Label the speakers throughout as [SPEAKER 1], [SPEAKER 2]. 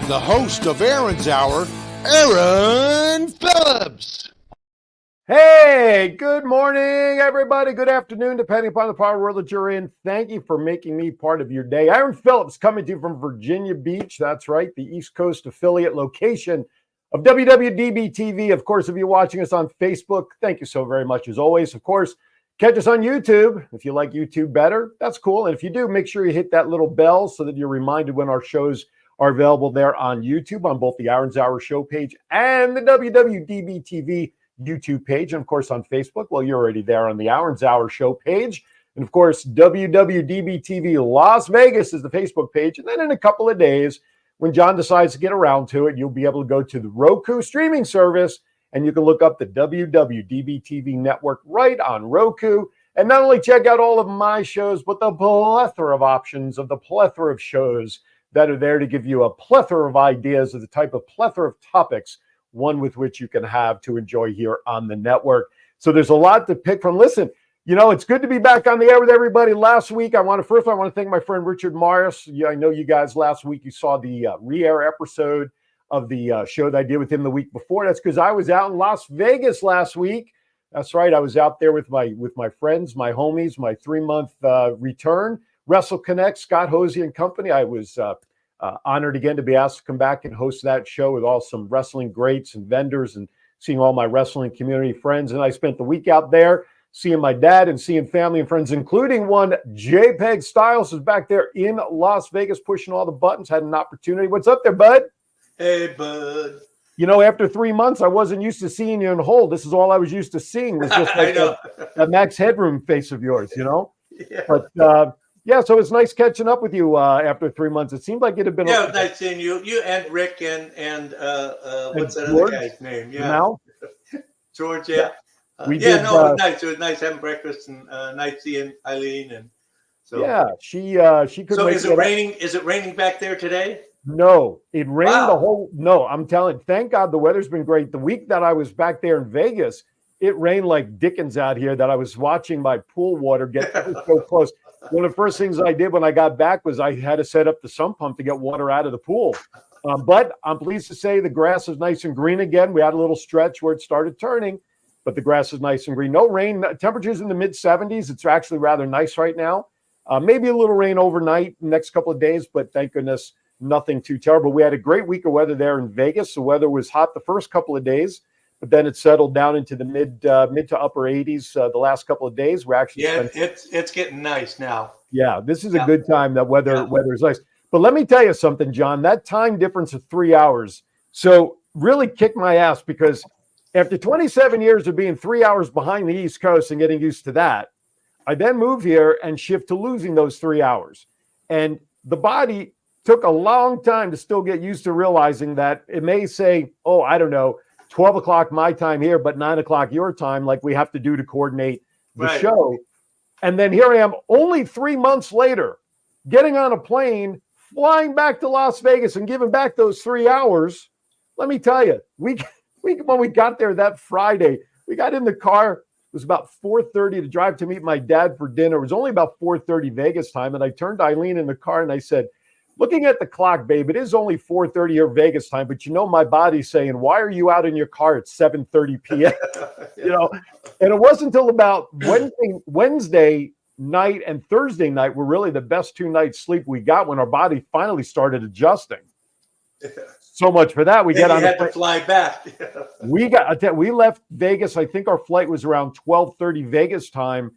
[SPEAKER 1] the host of Aaron's Hour, Aaron Phillips.
[SPEAKER 2] Hey, good morning, everybody. Good afternoon, depending upon the part of the world that you're in. Thank you for making me part of your day. Aaron Phillips coming to you from Virginia Beach. That's right, the East Coast affiliate location of WWDBTV. Of course, if you're watching us on Facebook, thank you so very much as always. Of course, catch us on YouTube. If you like YouTube better, that's cool. And if you do, make sure you hit that little bell so that you're reminded when our shows are available there on YouTube, on both the Aaron's Hour show page and the WWDBTV YouTube page. And of course, on Facebook, well, you're already there on the Aaron's Hour show page. And of course, WWDBTV Las Vegas is the Facebook page. And then in a couple of days, when John decides to get around to it, you'll be able to go to the Roku streaming service and you can look up the WWDBTV network right on Roku. And not only check out all of my shows, but the plethora of options of the plethora of shows that are there to give you a plethora of ideas of the type of plethora of topics, one with which you can have to enjoy here on the network. So there's a lot to pick from. Listen, you know, it's good to be back on the air with everybody. Last week, I want to thank my friend Richard Morris. Yeah, I know you guys last week, you saw the re-air episode of the show that I did with him the week before. That's because I was out in Las Vegas last week. That's right. I was out there with my friends, my homies, my 3-month return. Wrestle Connect, Scott Hosey and company. I was honored again to be asked to come back and host that show with all some wrestling greats and vendors and seeing all my wrestling community friends. And I spent the week out there seeing my dad and seeing family and friends, including one JPEG Styles is back there in Las Vegas pushing all the buttons. Had an opportunity. What's up there, bud?
[SPEAKER 3] Hey, bud.
[SPEAKER 2] You know, after 3 months, I wasn't used to seeing you in hold. This is all I was used to seeing was just like that Max Headroom face of yours, you know?
[SPEAKER 3] Yeah.
[SPEAKER 2] But, yeah, so it's nice catching up with you after 3 months. It seemed like it had been.
[SPEAKER 3] Yeah, it was nice seeing you. You and Rick and what's that other guy's name? Yeah,
[SPEAKER 2] Now?
[SPEAKER 3] George. Yeah,
[SPEAKER 2] it was
[SPEAKER 3] nice. It was nice having breakfast and nice seeing Eileen. And so
[SPEAKER 2] yeah, she could.
[SPEAKER 3] So is it raining? Is it raining back there today?
[SPEAKER 2] No, it rained the whole. No, I'm telling. Thank God the weather's been great. The week that I was back there in Vegas, it rained like Dickens out here. That I was watching my pool water get so close. One of the first things I did when I got back was I had to set up the sump pump to get water out of the pool. But I'm pleased to say the grass is nice and green again. We had a little stretch where it started turning, but the grass is nice and green. No rain. Temperatures in the mid-70s. It's actually rather nice right now. Maybe a little rain overnight next couple of days, but thank goodness nothing too terrible. We had a great week of weather there in Vegas. The weather was hot the first couple of days, but then it settled down into the mid to upper 80s the last couple of days. We're actually
[SPEAKER 3] it's getting nice now.
[SPEAKER 2] Yeah, this is a good time. That weather is nice. But let me tell you something, John. That time difference of 3 hours, so really kicked my ass because after 27 years of being 3 hours behind the East Coast and getting used to that, I then moved here and shift to losing those 3 hours, and the body took a long time to still get used to realizing that it may say, oh, I don't know, 12 o'clock my time here, but 9 o'clock your time, like we have to do to coordinate the show. And then here I am only 3 months later, getting on a plane, flying back to Las Vegas and giving back those 3 hours. Let me tell you, when we got there that Friday, we got in the car. It was about 4:30 to drive to meet my dad for dinner. It was only about 4:30 Vegas time. And I turned to Eileen in the car and I said, looking at the clock, babe, it is only 4:30 here Vegas time, but you know my body's saying, why are you out in your car at 7:30 p.m.? You know, and it wasn't until about Wednesday night and Thursday night were really the best 2 nights sleep we got when our body finally started adjusting. So much for that. We
[SPEAKER 3] had to fly back.
[SPEAKER 2] We left Vegas. I think our flight was around 12:30 Vegas time.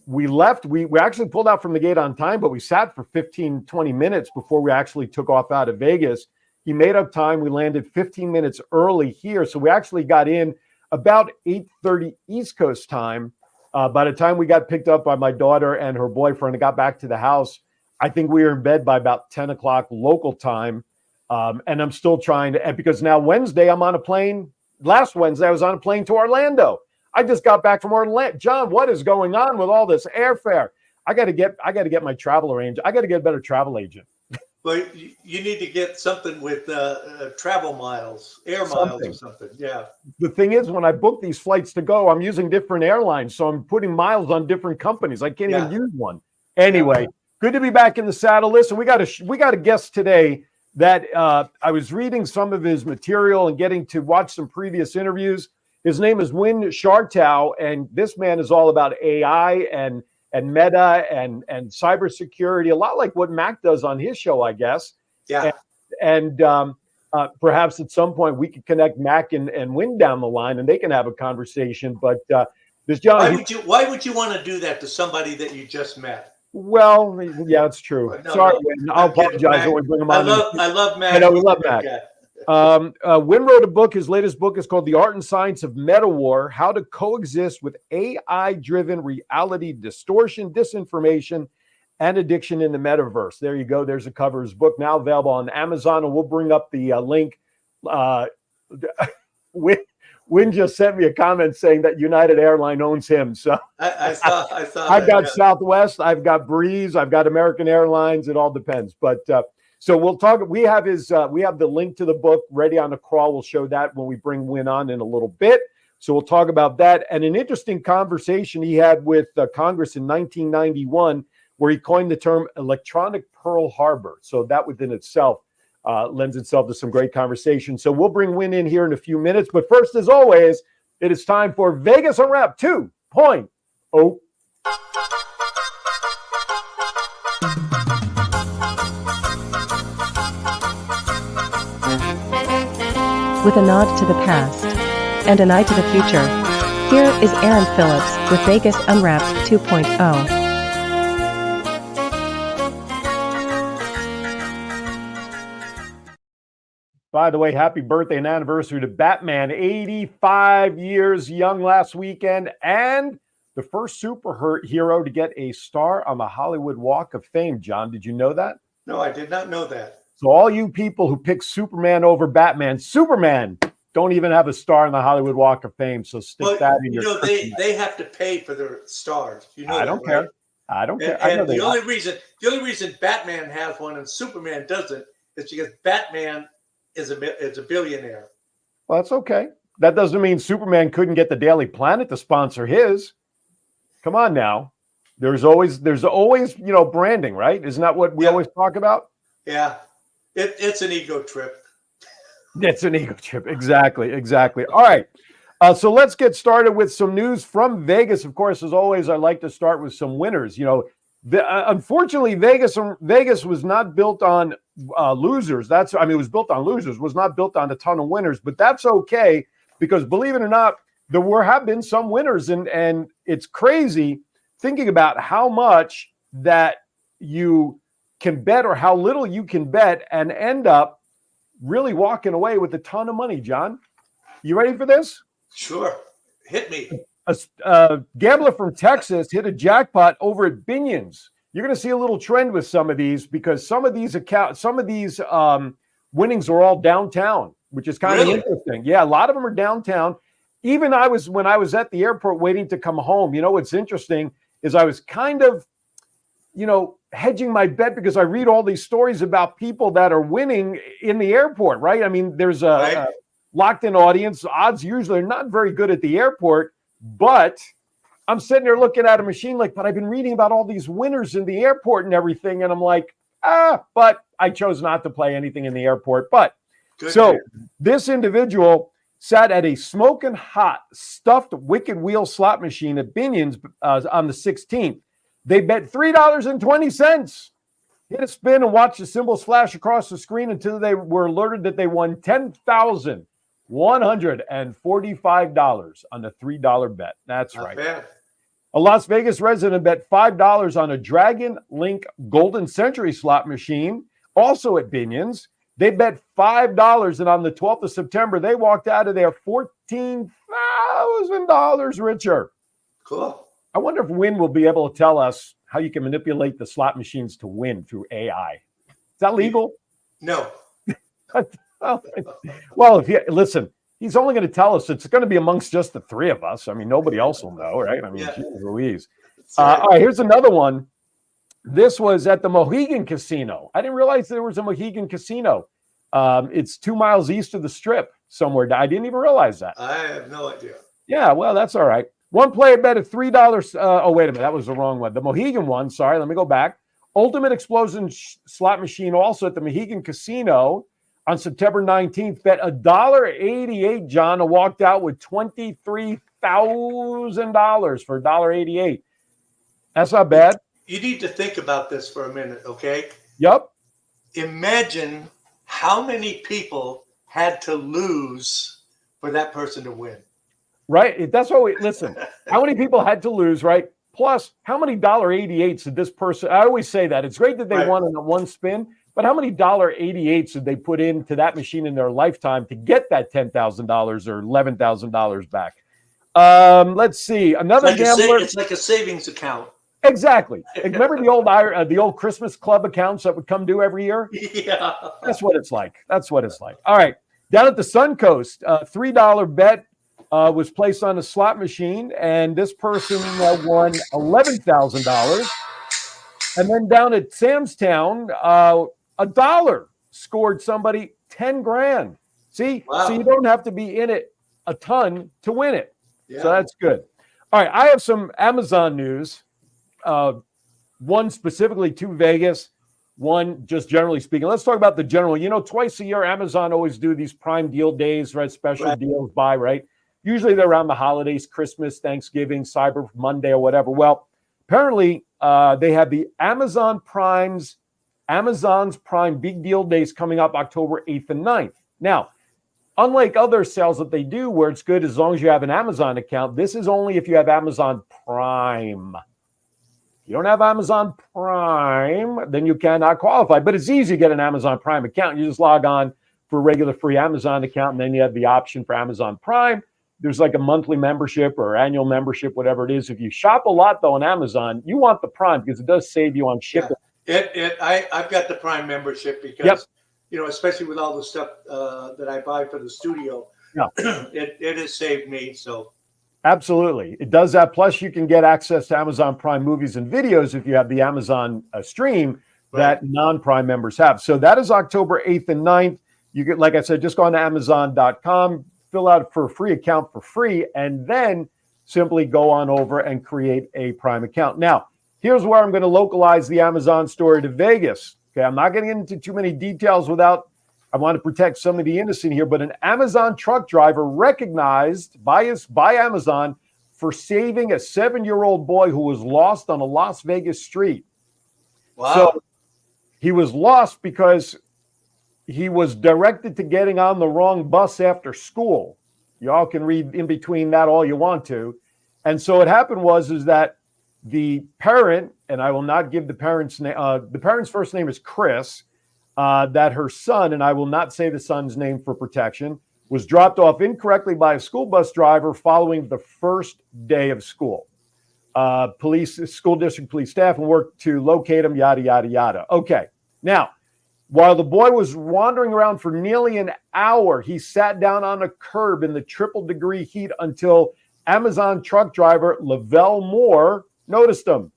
[SPEAKER 2] We left. We actually pulled out from the gate on time, but we sat for 15, 20 minutes before we actually took off out of Vegas. He made up time. We landed 15 minutes early here. So we actually got in about 8:30 East Coast time. By the time we got picked up by my daughter and her boyfriend and got back to the house, I think we were in bed by about 10 o'clock local time. And I'm still trying to, because now Wednesday I'm on a plane. Last Wednesday I was on a plane to Orlando. I just got back from Orlando. John, what is going on with all this airfare? I got to get my travel arranged. I got to get a better travel agent.
[SPEAKER 3] Well, you need to get something with travel miles, air miles or something. Yeah.
[SPEAKER 2] The thing is, when I book these flights to go, I'm using different airlines. So I'm putting miles on different companies. I can't even use one. Anyway, good to be back in the saddle. Listen, we got a guest today that I was reading some of his material and getting to watch some previous interviews. His name is Win Shartow, and this man is all about AI and meta and cybersecurity, a lot like what Mac does on his show, I guess.
[SPEAKER 3] Yeah.
[SPEAKER 2] And perhaps at some point we could connect Mac and Win down the line, and they can have a conversation. But this gentleman,
[SPEAKER 3] why would you want to do that to somebody that you just met?
[SPEAKER 2] Well, yeah, it's true.
[SPEAKER 3] No,
[SPEAKER 2] Sorry,
[SPEAKER 3] no,
[SPEAKER 2] Win. I'll apologize when we bring him on.
[SPEAKER 3] I love Mac.
[SPEAKER 2] I know we love Mac. Win wrote a book. His latest book is called The Art and Science of Meta War: How to Coexist with AI-Driven Reality Distortion, Disinformation, and Addiction in the Metaverse. There you go. There's a cover of his book, now available on Amazon, and we'll bring up the link. Win just sent me a comment saying that United Airlines owns him. So
[SPEAKER 3] I saw
[SPEAKER 2] I've got Southwest, I've got Breeze, I've got American Airlines. It all depends. But so we'll talk. We have the link to the book ready on the crawl. We'll show that when we bring Win on in a little bit. So we'll talk about that and an interesting conversation he had with Congress in 1991, where he coined the term electronic Pearl Harbor. So that within itself lends itself to some great conversation. So we'll bring Win in here in a few minutes. But first, as always, it is time for Vegas Unwrapped 2.0.
[SPEAKER 4] With a nod to the past and an eye to the future, here is Aaron Phillips with Vegas Unwrapped 2.0.
[SPEAKER 2] By the way, happy birthday and anniversary to Batman, 85 years young last weekend, and the first superhero to get a star on the Hollywood Walk of Fame. John, did you know that?
[SPEAKER 3] No, I did not know that.
[SPEAKER 2] So all you people who pick Superman over Batman, Superman don't even have a star on the Hollywood Walk of Fame. So stick that in your.
[SPEAKER 3] They have to pay for their stars. You know,
[SPEAKER 2] I don't care. I don't care.
[SPEAKER 3] And the only reason Batman has one and Superman doesn't is because Batman is a billionaire.
[SPEAKER 2] Well, that's okay. That doesn't mean Superman couldn't get the Daily Planet to sponsor his. Come on now. There's always branding, right? Isn't that what we always talk about?
[SPEAKER 3] Yeah. It's an ego trip.
[SPEAKER 2] It's an ego trip. Exactly. All right. So let's get started with some news from Vegas. Of course, as always, I like to start with some winners. Unfortunately, Vegas was not built on losers. It was built on losers, was not built on a ton of winners, but that's okay because believe it or not, there have been some winners, and it's crazy thinking about how much that you can bet or how little you can bet and end up really walking away with a ton of money. John, you ready for this?
[SPEAKER 3] Sure. Hit me.
[SPEAKER 2] A gambler from Texas hit a jackpot over at Binion's. You're going to see a little trend with some of these because some of these winnings are all downtown, which is kind of interesting. Yeah, a lot of them are downtown. Even when I was at the airport waiting to come home, what's interesting is I was kind of, hedging my bet because I read all these stories about people that are winning in the airport, right? I mean, there's a locked-in audience. Odds usually are not very good at the airport, but I'm sitting there looking at a machine but I've been reading about all these winners in the airport and everything, and I'm like, but I chose not to play anything in the airport. But this individual sat at a smoking hot stuffed wicked wheel slot machine at Binion's on the 16th. They bet $3.20, hit a spin and watched the symbols flash across the screen until they were alerted that they won $10,145 on the $3 bet. That's right.
[SPEAKER 3] Bad.
[SPEAKER 2] A Las Vegas resident bet $5 on a Dragon Link Golden Century slot machine, also at Binion's. They bet $5, and on the 12th of September, they walked out of there $14,000 richer.
[SPEAKER 3] Cool.
[SPEAKER 2] I wonder if Win will be able to tell us how you can manipulate the slot machines to win through AI. Is that legal?
[SPEAKER 3] No.
[SPEAKER 2] Well, listen, he's only going to tell us it's going to be amongst just the three of us. I mean, nobody else will know, right? I mean, geez Louise. All right, here's another one. This was at the Mohegan Casino. I didn't realize there was a Mohegan Casino. It's 2 miles east of the Strip somewhere. I didn't even realize that.
[SPEAKER 3] I have no idea.
[SPEAKER 2] Yeah, well, that's all right. One player bet at $3. Oh, wait a minute. That was the wrong one. The Mohegan one. Sorry, let me go back. Ultimate Explosion slot machine also at the Mohegan Casino on September 19th bet $1.88, John, and walked out with $23,000 for $1.88. That's not bad.
[SPEAKER 3] You need to think about this for a minute, okay?
[SPEAKER 2] Yep.
[SPEAKER 3] Imagine how many people had to lose for that person to win.
[SPEAKER 2] Right. That's what we listen. How many people had to lose, right? Plus, how many $1.88s did this person? I always say that it's great that they won in one spin, but how many $1.88s did they put into that machine in their lifetime to get that $10,000 or $11,000 back? Let's see. Another gambler.
[SPEAKER 3] It's like a savings account.
[SPEAKER 2] Exactly. Remember the old Christmas club accounts that would come due every year?
[SPEAKER 3] Yeah.
[SPEAKER 2] That's what it's like. That's what it's like. All right. Down at the Suncoast, $3 bet was placed on a slot machine, and this person won $11,000. And then down at Sam's Town, $1 scored somebody 10 grand. See?
[SPEAKER 3] Wow.
[SPEAKER 2] So you don't have to be in it a ton to win it.
[SPEAKER 3] Yeah.
[SPEAKER 2] So that's good. All right. I have some Amazon news. One specifically to Vegas, one just generally speaking. Let's talk about the general. You know, twice a year, Amazon always do these Prime deal days, right? Special deals by, right? Usually they're around the holidays, Christmas, Thanksgiving, Cyber Monday, or whatever. Well, apparently they have the Amazon's Prime Big Deal Days coming up October 8th and 9th. Now, unlike other sales that they do where it's good as long as you have an Amazon account, this is only if you have Amazon Prime. If you don't have Amazon Prime, then you cannot qualify. But it's easy to get an Amazon Prime account. You just log on for a regular free Amazon account, and then you have the option for Amazon Prime. There's like a monthly membership or annual membership, whatever it is. If you shop a lot, though, on Amazon, you want the Prime because it does save you on shipping.
[SPEAKER 3] Yeah. I've got the Prime membership because, you know, especially with all the stuff that I buy for the studio, it has saved me. So.
[SPEAKER 2] Absolutely. It does that. Plus, you can get access to Amazon Prime movies and videos if you have the Amazon stream that non-Prime members have. So that is October 8th and 9th. You get, like I said, just go on to Amazon.com, fill out for a free account for free, and then simply go on over and create a Prime account. Now, here's where I'm going to localize the Amazon story to Vegas. Okay, I'm not going to get into too many details I want to protect some of the innocent here, but an Amazon truck driver recognized by Amazon for saving a 7-year-old boy who was lost on a Las Vegas street.
[SPEAKER 3] Wow.
[SPEAKER 2] So he was lost because he was directed to getting on the wrong bus after school. Y'all can read in between that all you want to. And so what happened was that the parent, and I will not give the parent's name, the parent's first name is Chris, that her son, and I will not say the son's name for protection, was dropped off incorrectly by a school bus driver following the first day of school. School district police staff and worked to locate him, yada, yada, yada. Okay. Now, while the boy was wandering around for nearly an hour, he sat down on a curb in the triple-degree heat until Amazon truck driver Lavelle Moore noticed him.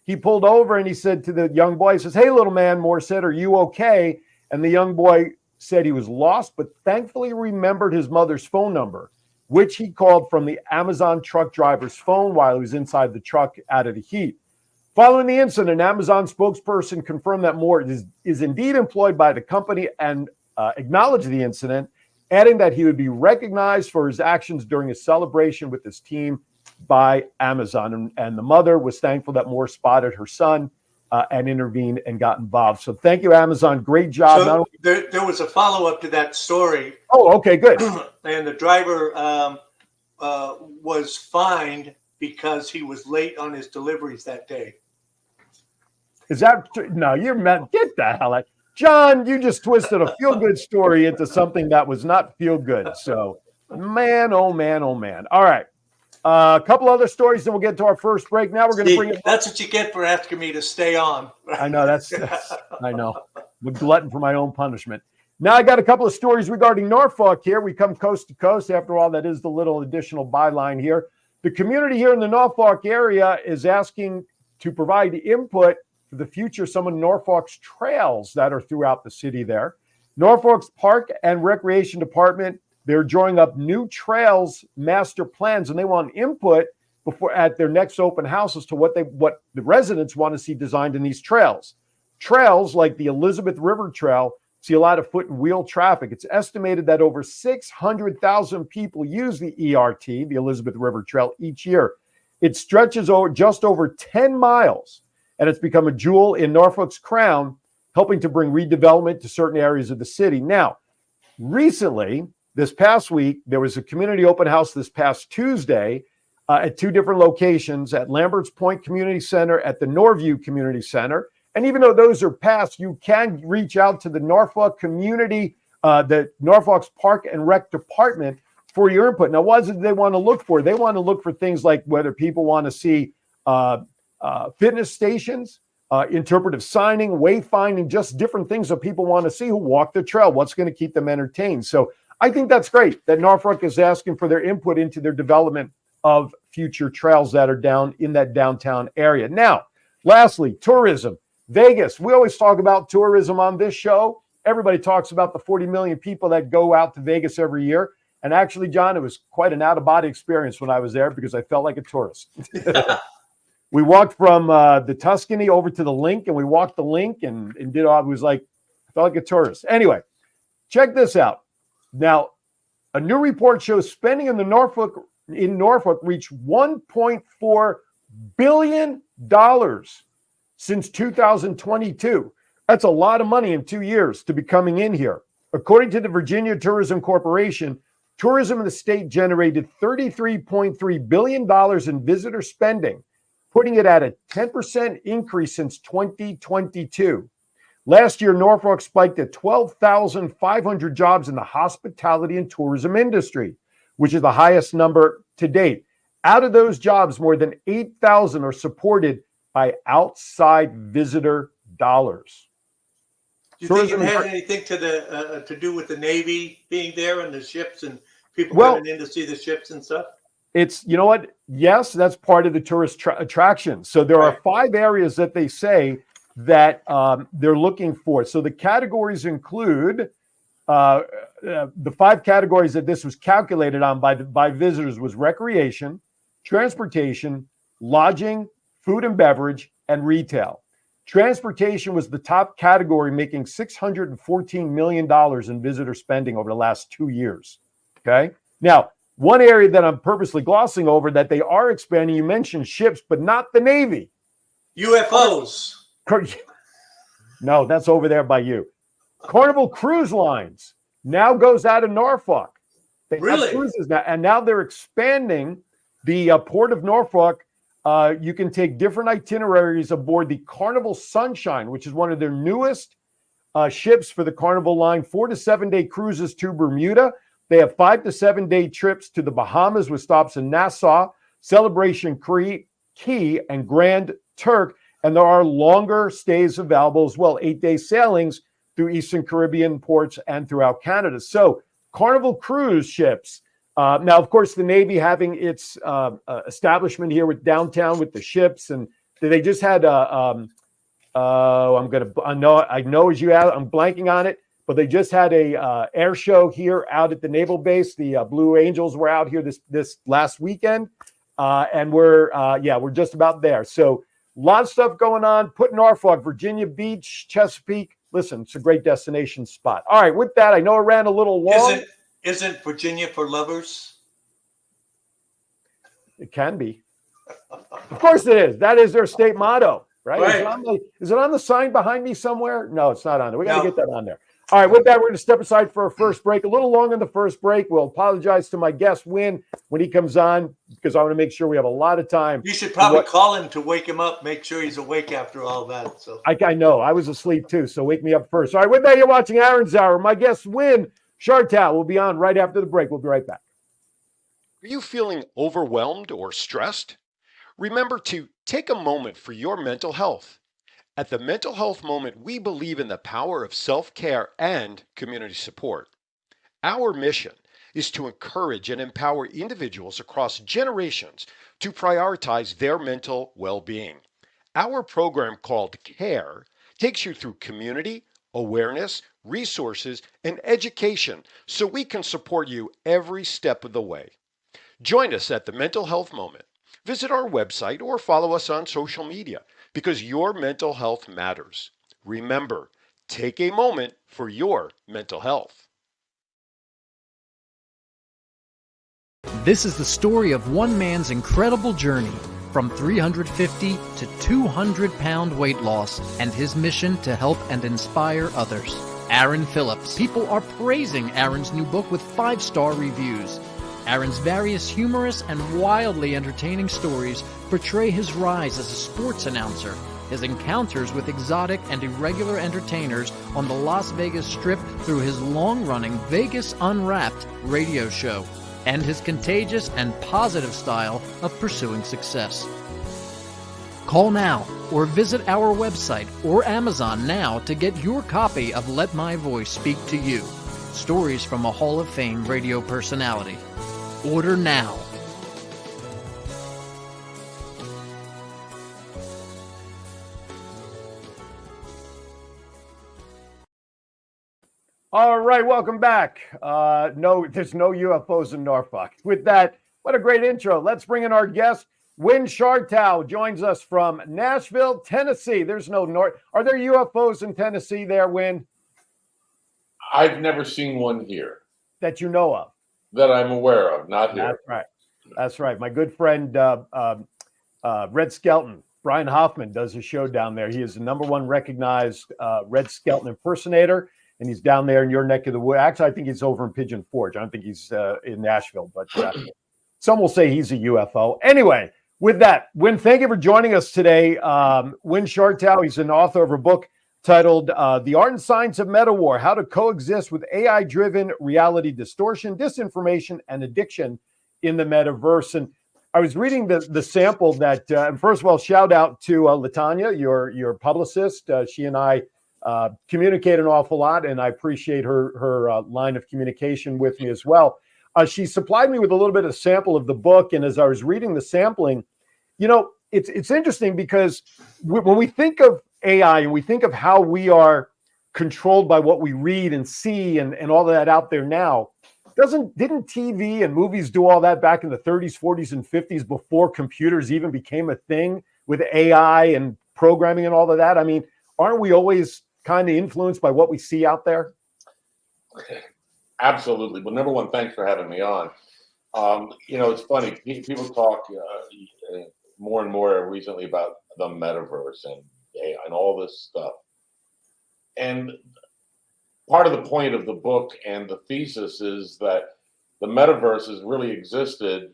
[SPEAKER 2] He pulled over and he said to the young boy, he says, "Hey, little man," Moore said, "are you okay?" And the young boy said he was lost, but thankfully remembered his mother's phone number, which he called from the Amazon truck driver's phone while he was inside the truck out of the heat. Following the incident, an Amazon spokesperson confirmed that Moore is indeed employed by the company and acknowledged the incident, adding that he would be recognized for his actions during a celebration with his team by Amazon. And the mother was thankful that Moore spotted her son and intervened and got involved. So thank you, Amazon. Great job.
[SPEAKER 3] So there was a follow-up to that story.
[SPEAKER 2] Oh, okay, good.
[SPEAKER 3] And the driver was fined because he was late on his deliveries that day.
[SPEAKER 2] Is that true? No, you're meant. Get the hell out. John, you just twisted a feel-good story into something that was not feel-good. So, man, oh, man, oh, man. All right. A couple other stories, then we'll get to our first break. Now we're going to bring it.
[SPEAKER 3] That's what you get for asking me to stay on.
[SPEAKER 2] I know. That's I know. I'm a glutton for my own punishment. Now I got a couple of stories regarding Norfolk here. We come coast to coast. After all, that is the little additional byline here. The community here in the Norfolk area is asking to provide input for the future of some of Norfolk's trails that are throughout the city there. Norfolk's Park and Recreation Department, they're drawing up new trails master plans, and they want input before at their next open house as to what the residents want to see designed in these trails. Trails like the Elizabeth River Trail see a lot of foot and wheel traffic. It's estimated that over 600,000 people use the ERT, the Elizabeth River Trail, each year. It stretches over just over 10 miles, and it's become a jewel in Norfolk's crown, helping to bring redevelopment to certain areas of the city. Now, recently, this past week, there was a community open house this past Tuesday at two different locations, at Lambert's Point Community Center, at the Norview Community Center. And even though those are past, you can reach out to the Norfolk Community, the Norfolk's Park and Rec Department for your input. Now, what is it they want to look for? They want to look for things like whether people want to see fitness stations, interpretive signing, wayfinding, just different things that people want to see who walk the trail. What's going to keep them entertained? So I think that's great that Norfolk is asking for their input into their development of future trails that are down in that downtown area. Now, lastly, tourism. Vegas. We always talk about tourism on this show. Everybody talks about the 40 million people that go out to Vegas every year. And actually, John, it was quite an out-of-body experience when I was there because I felt like a tourist. We walked from the Tuscany over to the Link, and we walked the Link and did all. It was like, I felt like a tourist. Anyway, check this out. Now, a new report shows spending in Norfolk reached $1.4 billion since 2022. That's a lot of money in 2 years to be coming in here. According to the Virginia Tourism Corporation, tourism in the state generated $33.3 billion in visitor spending, putting it at a 10% increase since 2022. Last year, Norfolk spiked at 12,500 jobs in the hospitality and tourism industry, which is the highest number to date. Out of those jobs, more than 8,000 are supported by outside visitor dollars.
[SPEAKER 3] Do you think it has anything to do with the Navy being there and the ships and people coming in to see the ships and stuff?
[SPEAKER 2] It's, you know what? Yes, that's part of the tourist attraction. So there are 5 areas that they say that they're looking for. So the categories include the 5 categories that this was calculated on by visitors was recreation, transportation, lodging, food and beverage, and retail. Transportation was the top category, making $614 million in visitor spending over the last 2 years. Okay. Now, one area that I'm purposely glossing over that they are expanding, you mentioned ships, but not the Navy.
[SPEAKER 3] UFOs.
[SPEAKER 2] No, that's over there by you. Carnival Cruise Lines now goes out of Norfolk. They have cruises now, and now they're expanding the Port of Norfolk. You can take different itineraries aboard the Carnival Sunshine, which is one of their newest ships for the Carnival line. 4 to 7 day cruises to Bermuda. They have 5 to 7 day trips to the Bahamas with stops in Nassau, Celebration Key, and Grand Turk. And there are longer stays available as well, 8-day sailings through Eastern Caribbean ports and throughout Canada. So Carnival cruise ships. Now, of course, the Navy having its establishment here with downtown with the ships, and they just had I know as you have, I'm blanking on it, but they just had a air show here out at the Naval Base. The Blue Angels were out here this last weekend, and we're just about there. So a lot of stuff going on. Put Norfolk, Virginia Beach, Chesapeake. Listen, it's a great destination spot. All right, with that, I know I ran a little long.
[SPEAKER 3] Isn't Virginia for lovers?
[SPEAKER 2] It can be. Of course it is. That is their state motto, right? Is it on the sign behind me somewhere? No, it's not on there. We got to get that on there. All right, with that, we're going to step aside for our first break. A little long on the first break. We'll apologize to my guest, Win, when he comes on, because I want to make sure we have a lot of time.
[SPEAKER 3] You should probably call him to wake him up, make sure he's awake after all that. So
[SPEAKER 2] I know. I was asleep too, so wake me up first. All right, with that, you're watching Aaron's Hour. My guest, Win Shartow, will be on right after the break. We'll be right back.
[SPEAKER 5] Are you feeling overwhelmed or stressed? Remember to take a moment for your mental health. At the Mental Health Moment, we believe in the power of self-care and community support. Our mission is to encourage and empower individuals across generations to prioritize their mental well-being. Our program called CARE takes you through community, awareness, resources, and education so we can support you every step of the way. Join us at the Mental Health Moment. Visit our website or follow us on social media because your mental health matters. Remember, take a moment for your mental health.
[SPEAKER 6] This is the story of one man's incredible journey from 350 to 200-pound weight loss and his mission to help and inspire others. Aaron Phillips. People are praising Aaron's new book with 5-star reviews. Aaron's various humorous and wildly entertaining stories portray his rise as a sports announcer, his encounters with exotic and irregular entertainers on the Las Vegas Strip through his long-running Vegas Unwrapped radio show, and his contagious and positive style of pursuing success. Call now or visit our website or Amazon now to get your copy of Let My Voice Speak to You, stories from a Hall of Fame radio personality. Order now.
[SPEAKER 2] All right, welcome back. No, there's no UFOs in Norfolk. With that, what a great intro. Let's bring in our guest. Win Shartow joins us from Nashville, Tennessee. There's no North. Are there UFOs in Tennessee there, Win?
[SPEAKER 7] I've never seen one here.
[SPEAKER 2] That you know of?
[SPEAKER 7] That I'm aware of, not here.
[SPEAKER 2] That's right. That's right. My good friend Red Skelton, Brian Hoffman, does a show down there. He is the #1 recognized Red Skelton impersonator. And he's down there in your neck of the woods. Actually, I think he's over in Pigeon Forge. I don't think he's in Nashville, but some will say he's a UFO. Anyway, with that, Win, thank you for joining us today. Win Shartow, he's an author of a book titled The Art and Science of Meta War, How to Coexist with AI-Driven Reality Distortion, Disinformation, and Addiction in the Metaverse. And I was reading the sample that, and first of all, shout out to LaTanya, your publicist. She and I communicate an awful lot, and I appreciate her line of communication with me as well. She supplied me with a little bit of sample of the book, and as I was reading the sampling, it's interesting because when we think of AI and we think of how we are controlled by what we read and see and all of that out there now, didn't TV and movies do all that back in the 30s, 40s, and 50s before computers even became a thing with AI and programming and all of that? I mean, aren't we always kind of influenced by what we see out there?
[SPEAKER 7] Absolutely. Well, #1, thanks for having me on. It's funny. People talk more and more recently about the metaverse and AI and all this stuff. And part of the point of the book and the thesis is that the metaverse has really existed,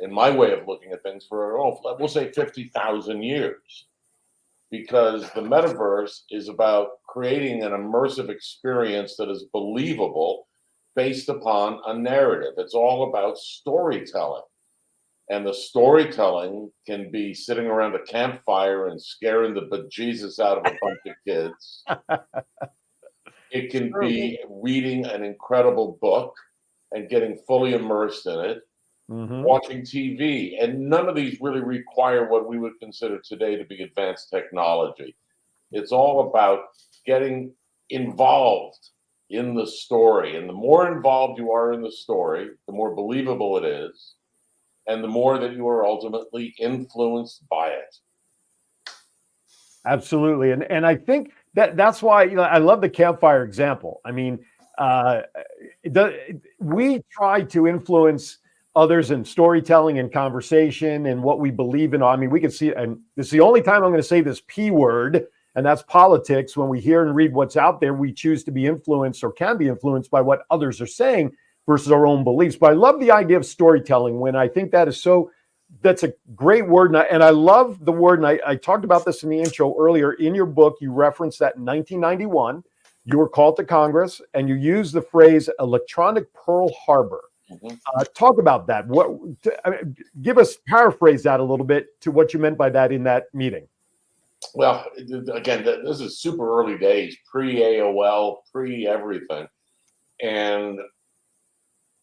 [SPEAKER 7] in my way of looking at things, for, we'll say 50,000 years. Because the metaverse is about creating an immersive experience that is believable based upon a narrative. It's all about storytelling. And the storytelling can be sitting around a campfire and scaring the bejesus out of a bunch of kids. It can be reading an incredible book and getting fully immersed in it. Watching TV, and none of these really require what we would consider today to be advanced technology. It's all about getting involved in the story, and the more involved you are in the story, the more believable it is, and the more that you are ultimately influenced by it.
[SPEAKER 2] Absolutely, and I think that's why I love the campfire example. I mean, we try to influence others in storytelling and conversation and what we believe in. I mean, we can see, and this is the only time I'm going to say this P word, and that's politics. When we hear and read what's out there, we choose to be influenced or can be influenced by what others are saying versus our own beliefs. But I love the idea of storytelling, when I think that's a great word. And I love the word, and I talked about this in the intro earlier. In your book, you referenced that in 1991, you were called to Congress and you used the phrase electronic Pearl Harbor. Talk about that. Paraphrase that a little bit to what you meant by that in that meeting.
[SPEAKER 7] Well, again, this is super early days, pre-AOL, pre-everything. And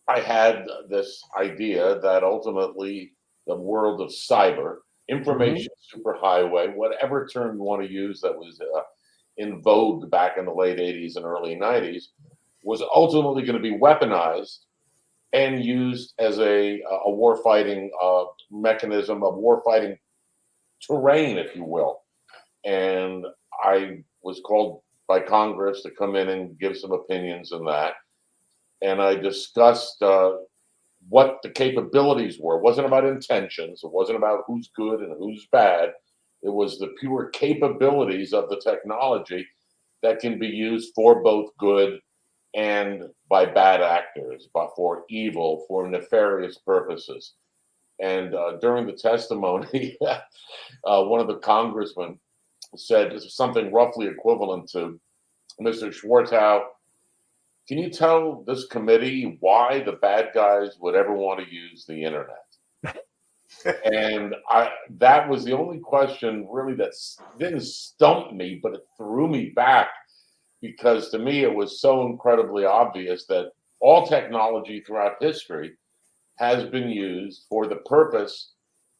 [SPEAKER 7] I had this idea that ultimately the world of cyber, information superhighway, whatever term you want to use that was in vogue back in the late 80s and early 90s, was ultimately going to be weaponized and used as a warfighting mechanism, a warfighting terrain, if you will. And I was called by Congress to come in and give some opinions on that. And I discussed what the capabilities were. It wasn't about intentions. It wasn't about who's good and who's bad. It was the pure capabilities of the technology that can be used for both good and by bad actors, but for evil, for nefarious purposes. And during the testimony, one of the congressmen said something roughly equivalent to, Mr. Schwartau, can you tell this committee why the bad guys would ever want to use the internet? And that was the only question really that didn't stump me, but it threw me back, because to me it was so incredibly obvious that all technology throughout history has been used for the purpose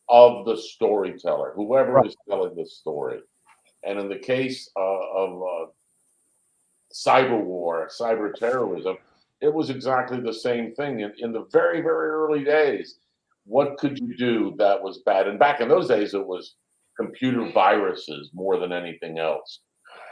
[SPEAKER 7] of the storyteller, whoever is telling the story. And in the case of cyber war, cyber terrorism, it was exactly the same thing. In the very, very early days, what could you do that was bad? And back in those days, it was computer viruses more than anything else.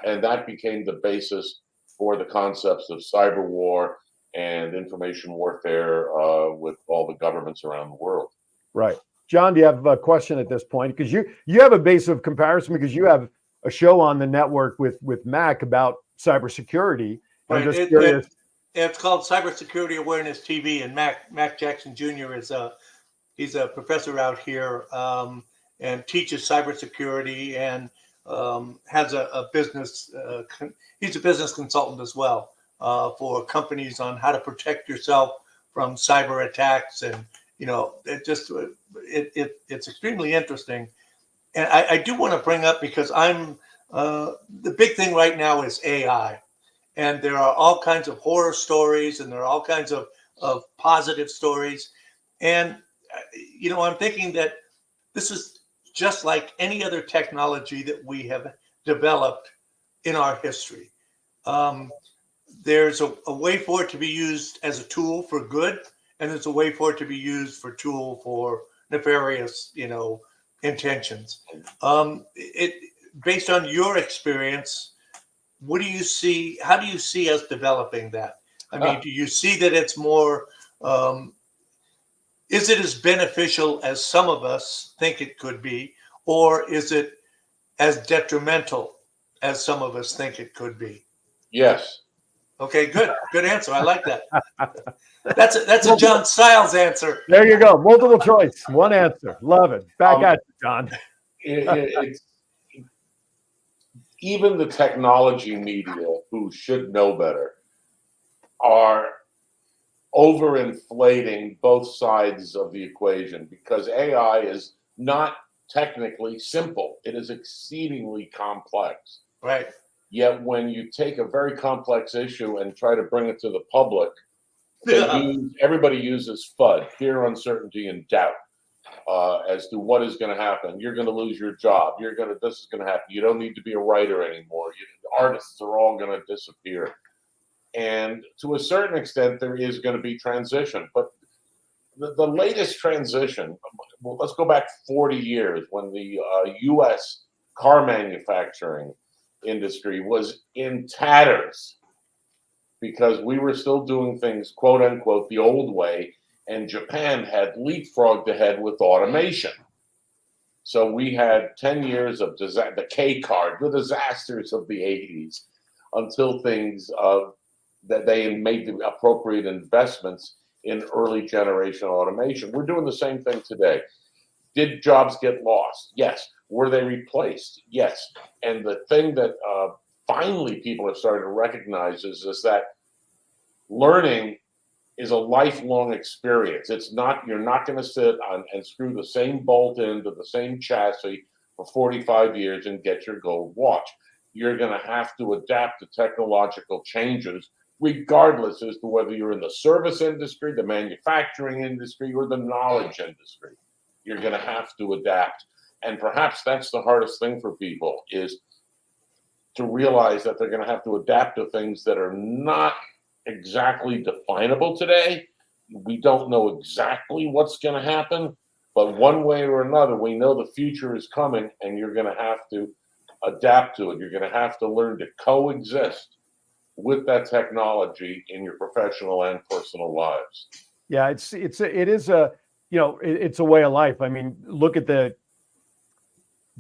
[SPEAKER 7] And that became the basis for the concepts of cyber war and information warfare with all the governments around the world.
[SPEAKER 2] Right. John, do you have a question at this point? Because you have a base of comparison, because you have a show on the network with Mac about cybersecurity.
[SPEAKER 3] Right.
[SPEAKER 2] I'm just curious.
[SPEAKER 3] It's called Cybersecurity Awareness TV, and Mac Jackson Jr. he's a professor out here and teaches cybersecurity and has a business. He's a business consultant as well for companies on how to protect yourself from cyber attacks, and it's extremely interesting. And I do want to bring up, because the big thing right now is AI, and there are all kinds of horror stories, and there are all kinds of positive stories, and I'm thinking that this is just like any other technology that we have developed in our history. There's a way for it to be used as a tool for good, and there's a way for it to be used for nefarious, intentions. Based on your experience, what do you see? How do you see us developing that? I mean, do you see that it's more? Is it as beneficial as some of us think it could be, or is it as detrimental as some of us think it could be?
[SPEAKER 7] Yes.
[SPEAKER 3] Okay, good answer. I like that. That's a John Stiles answer.
[SPEAKER 2] There you go. Multiple choice, one answer. Love it. Back at you, John.
[SPEAKER 7] It's even the technology media, who should know better, are overinflating both sides of the equation, because AI is not technically simple. It is exceedingly complex.
[SPEAKER 3] Right.
[SPEAKER 7] Yet when you take a very complex issue and try to bring it to the public, everybody uses FUD, fear, uncertainty, and doubt, as to what is going to happen. You're going to lose your job. This is going to happen. You don't need to be a writer anymore. Artists are all going to disappear. And to a certain extent, there is going to be transition. But the latest transition, well, let's go back 40 years when the U.S. car manufacturing industry was in tatters, because we were still doing things, quote unquote, the old way, and Japan had leapfrogged ahead with automation. So we had 10 years of the K card, the disasters of the 80s, until things that they made the appropriate investments in early generation automation. We're doing the same thing today. Did jobs get lost? Yes. Were they replaced? Yes. And the thing that finally people are starting to recognize is that learning is a lifelong experience. It's not, you're not going to sit and screw the same bolt into the same chassis for 45 years and get your gold watch. You're going to have to adapt to technological changes, regardless as to whether you're in the service industry, the manufacturing industry, or the knowledge industry. You're going to have to adapt. And perhaps that's the hardest thing for people, is to realize that they're going to have to adapt to things that are not exactly definable today, we don't know exactly what's going to happen, but one way or another, we know the future is coming, and you're going to have to adapt to it. You're going to have to learn to coexist with that technology in your professional and personal lives.
[SPEAKER 2] Yeah, it is a, it's a way of life. I mean, look at the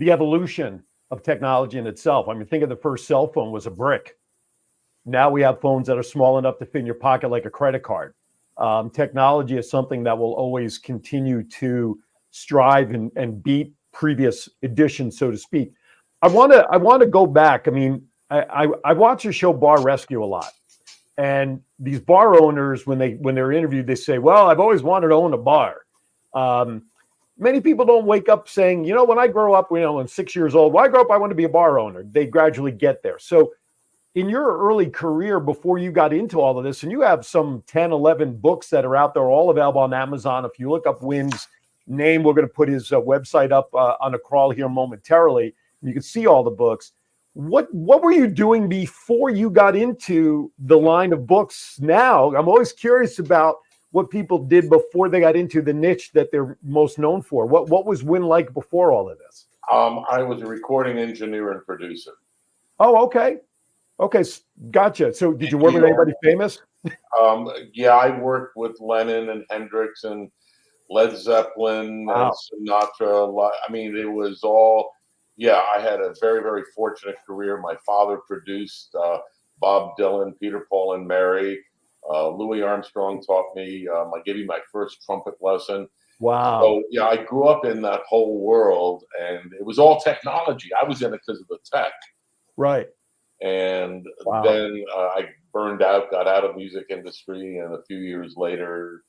[SPEAKER 2] evolution of technology in itself. I mean, think of the first cell phone was a brick. Now we have phones that are small enough to fit in your pocket like a credit card. Technology is something that will always continue to strive and beat previous editions, so to speak. I want to go back. I mean, I watch the show Bar Rescue a lot, and these bar owners, when they're interviewed, they say, "Well, I've always wanted to own a bar." Many people don't wake up saying, when I grow up, when I'm 6 years old, when I grow up, I want to be a bar owner. They gradually get there. So in your early career, before you got into all of this, and you have some 10, 11 books that are out there, all available on Amazon. If you look up Wynn's name, we're going to put his website up on a crawl here momentarily. You can see all the books. What were you doing before you got into the line of books now? I'm always curious about what people did before they got into the niche that they're most known for. What was Wynn like before all of this?
[SPEAKER 7] I was a recording engineer and producer.
[SPEAKER 2] Oh, okay. Okay, gotcha. So did you work with anybody famous?
[SPEAKER 7] Yeah, I worked with Lennon and Hendrix and Led Zeppelin and Sinatra. I mean, it was all, I had a very, very fortunate career. My father produced Bob Dylan, Peter, Paul, and Mary. Louis Armstrong taught me. I gave you my first trumpet lesson.
[SPEAKER 2] Wow.
[SPEAKER 7] So, yeah, I grew up in that whole world, and it was all technology. I was in it because of the tech.
[SPEAKER 2] Right.
[SPEAKER 7] And then I burned out, got out of music industry, and a few years later,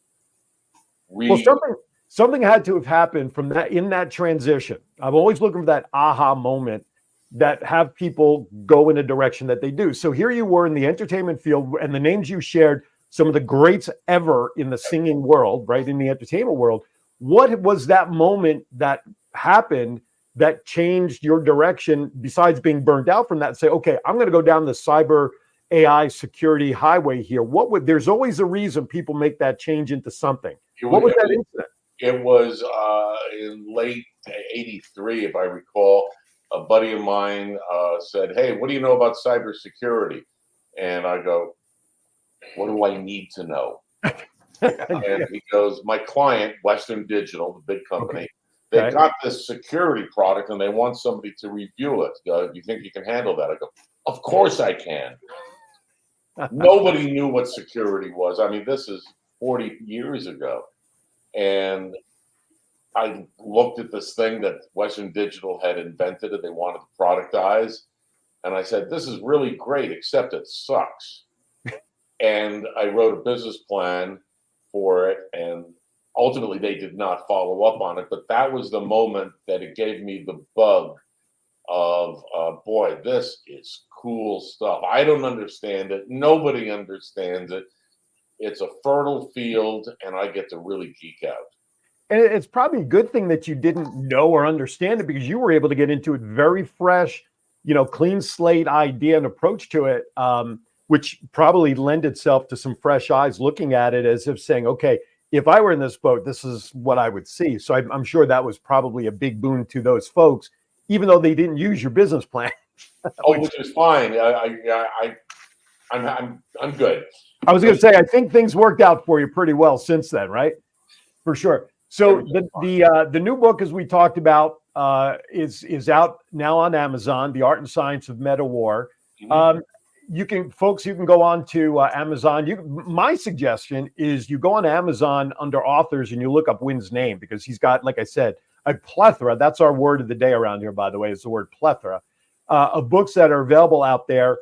[SPEAKER 2] something had to have happened from that in that transition. I'm always looking for that aha moment that have people go in a direction that they do. So here you were in the entertainment field, and the names you shared, some of the greats ever in the singing world, right, in the entertainment world. What was that moment that happened that changed your direction besides being burned out from that and say, okay, I'm going to go down the cyber AI security highway here? There's always a reason people make that change into something. What was that incident?
[SPEAKER 7] It was in late '83, if I recall. A buddy of mine said, "Hey, what do you know about cybersecurity?" And I go, "What do I need to know?" And he goes, "My client, Western Digital, the big company, they got this security product and they want somebody to review it. Do you think you can handle that?" I go, "Of course I can." Nobody knew what security was. I mean, this is 40 years ago. And I looked at this thing that Western Digital had invented and they wanted to productize. And I said, "This is really great, except it sucks." And I wrote a business plan for it. And ultimately, they did not follow up on it. But that was the moment that it gave me the bug of, boy, this is cool stuff. I don't understand it. Nobody understands it. It's a fertile field, and I get to really geek out.
[SPEAKER 2] And it's probably a good thing that you didn't know or understand it, because you were able to get into it very fresh, clean slate idea and approach to it, which probably lend itself to some fresh eyes looking at it as if saying, okay, if I were in this boat, this is what I would see. So I'm sure that was probably a big boon to those folks, even though they didn't use your business plan.
[SPEAKER 7] Which is fine. I'm good.
[SPEAKER 2] I was going to say, I think things worked out for you pretty well since then, right? For sure. So the new book, as we talked about, is out now on Amazon, The Art and Science of Meta War. Mm-hmm. You can go on to Amazon. My suggestion is you go on Amazon under authors and you look up Wynn's name, because he's got, like I said, a plethora. That's our word of the day around here, by the way, is the word plethora of books that are available out there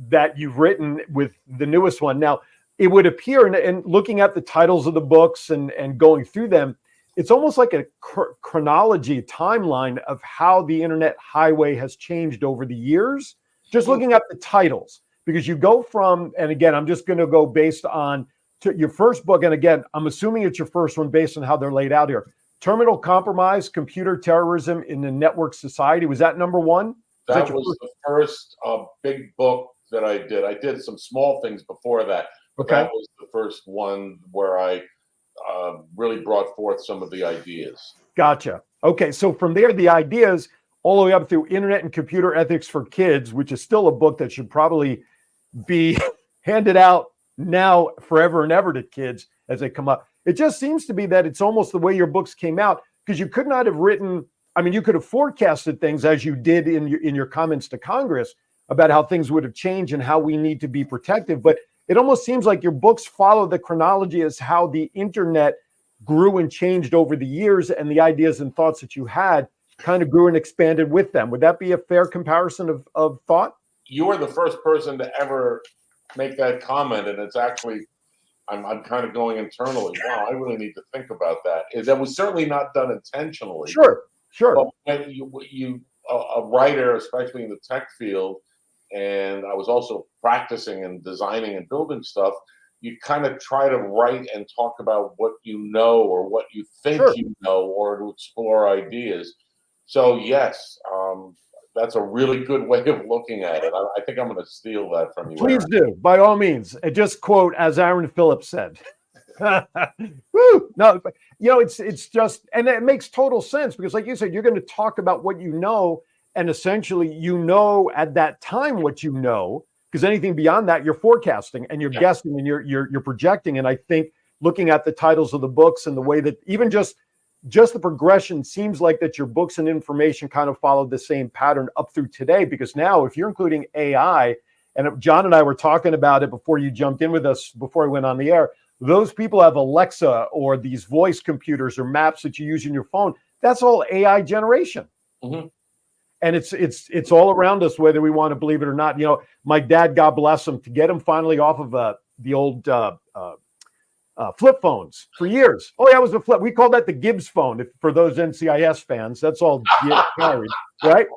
[SPEAKER 2] that you've written, with the newest one. Now, it would appear, and looking at the titles of the books and going through them, it's almost like a chronology, timeline of how the internet highway has changed over the years. Just looking at the titles, because you go from, and again, I'm just going to go based on your first book. And again, I'm assuming it's your first one based on how they're laid out here. Terminal Compromise, Computer Terrorism in the Network Society. Was that number one?
[SPEAKER 7] That was the first big book that I did. I did some small things before that.
[SPEAKER 2] Okay.
[SPEAKER 7] That was the first one where I really brought forth some of the ideas.
[SPEAKER 2] Gotcha. Okay, so from there, the ideas all the way up through Internet and Computer Ethics for Kids, which is still a book that should probably be handed out now forever and ever to kids as they come up. It just seems to be that it's almost the way your books came out, because you could not have written, I mean, you could have forecasted things as you did in your comments to Congress about how things would have changed and how we need to be protective. But it almost seems like your books follow the chronology as how the internet grew and changed over the years, and the ideas and thoughts that you had kind of grew and expanded with them. Would that be a fair comparison of thought?
[SPEAKER 7] You were the first person to ever make that comment, and it's actually, I'm kind of going internally. Wow, I really need to think about that. That was certainly not done intentionally.
[SPEAKER 2] Sure.
[SPEAKER 7] But when you a writer, especially in the tech field, and I was also practicing and designing and building stuff, you kind of try to write and talk about what you know or what you think you know, or to explore ideas. So yes, that's a really good way of looking at it. I think I'm going to steal that from you.
[SPEAKER 2] Please do, by all means. And just quote, as Aaron Phillips said. Woo! No, it's just, and it makes total sense, because like you said, you're going to talk about what you know, and essentially at that time what you know, because anything beyond that, you're forecasting and you're guessing and you're projecting. And I think looking at the titles of the books and the way that even just the progression seems like that your books and information kind of followed the same pattern up through today. Because now if you're including AI, and John and I were talking about it before you jumped in with us, before I went on the air, those people have Alexa or these voice computers or maps that you use in your phone. That's all AI generation.
[SPEAKER 7] Mm-hmm.
[SPEAKER 2] And it's all around us, whether we want to believe it or not. My dad, God bless him, to get him finally off of the old flip phones for years. Oh yeah, it was a flip. We call that the Gibbs phone for those NCIS fans. That's all carried, right?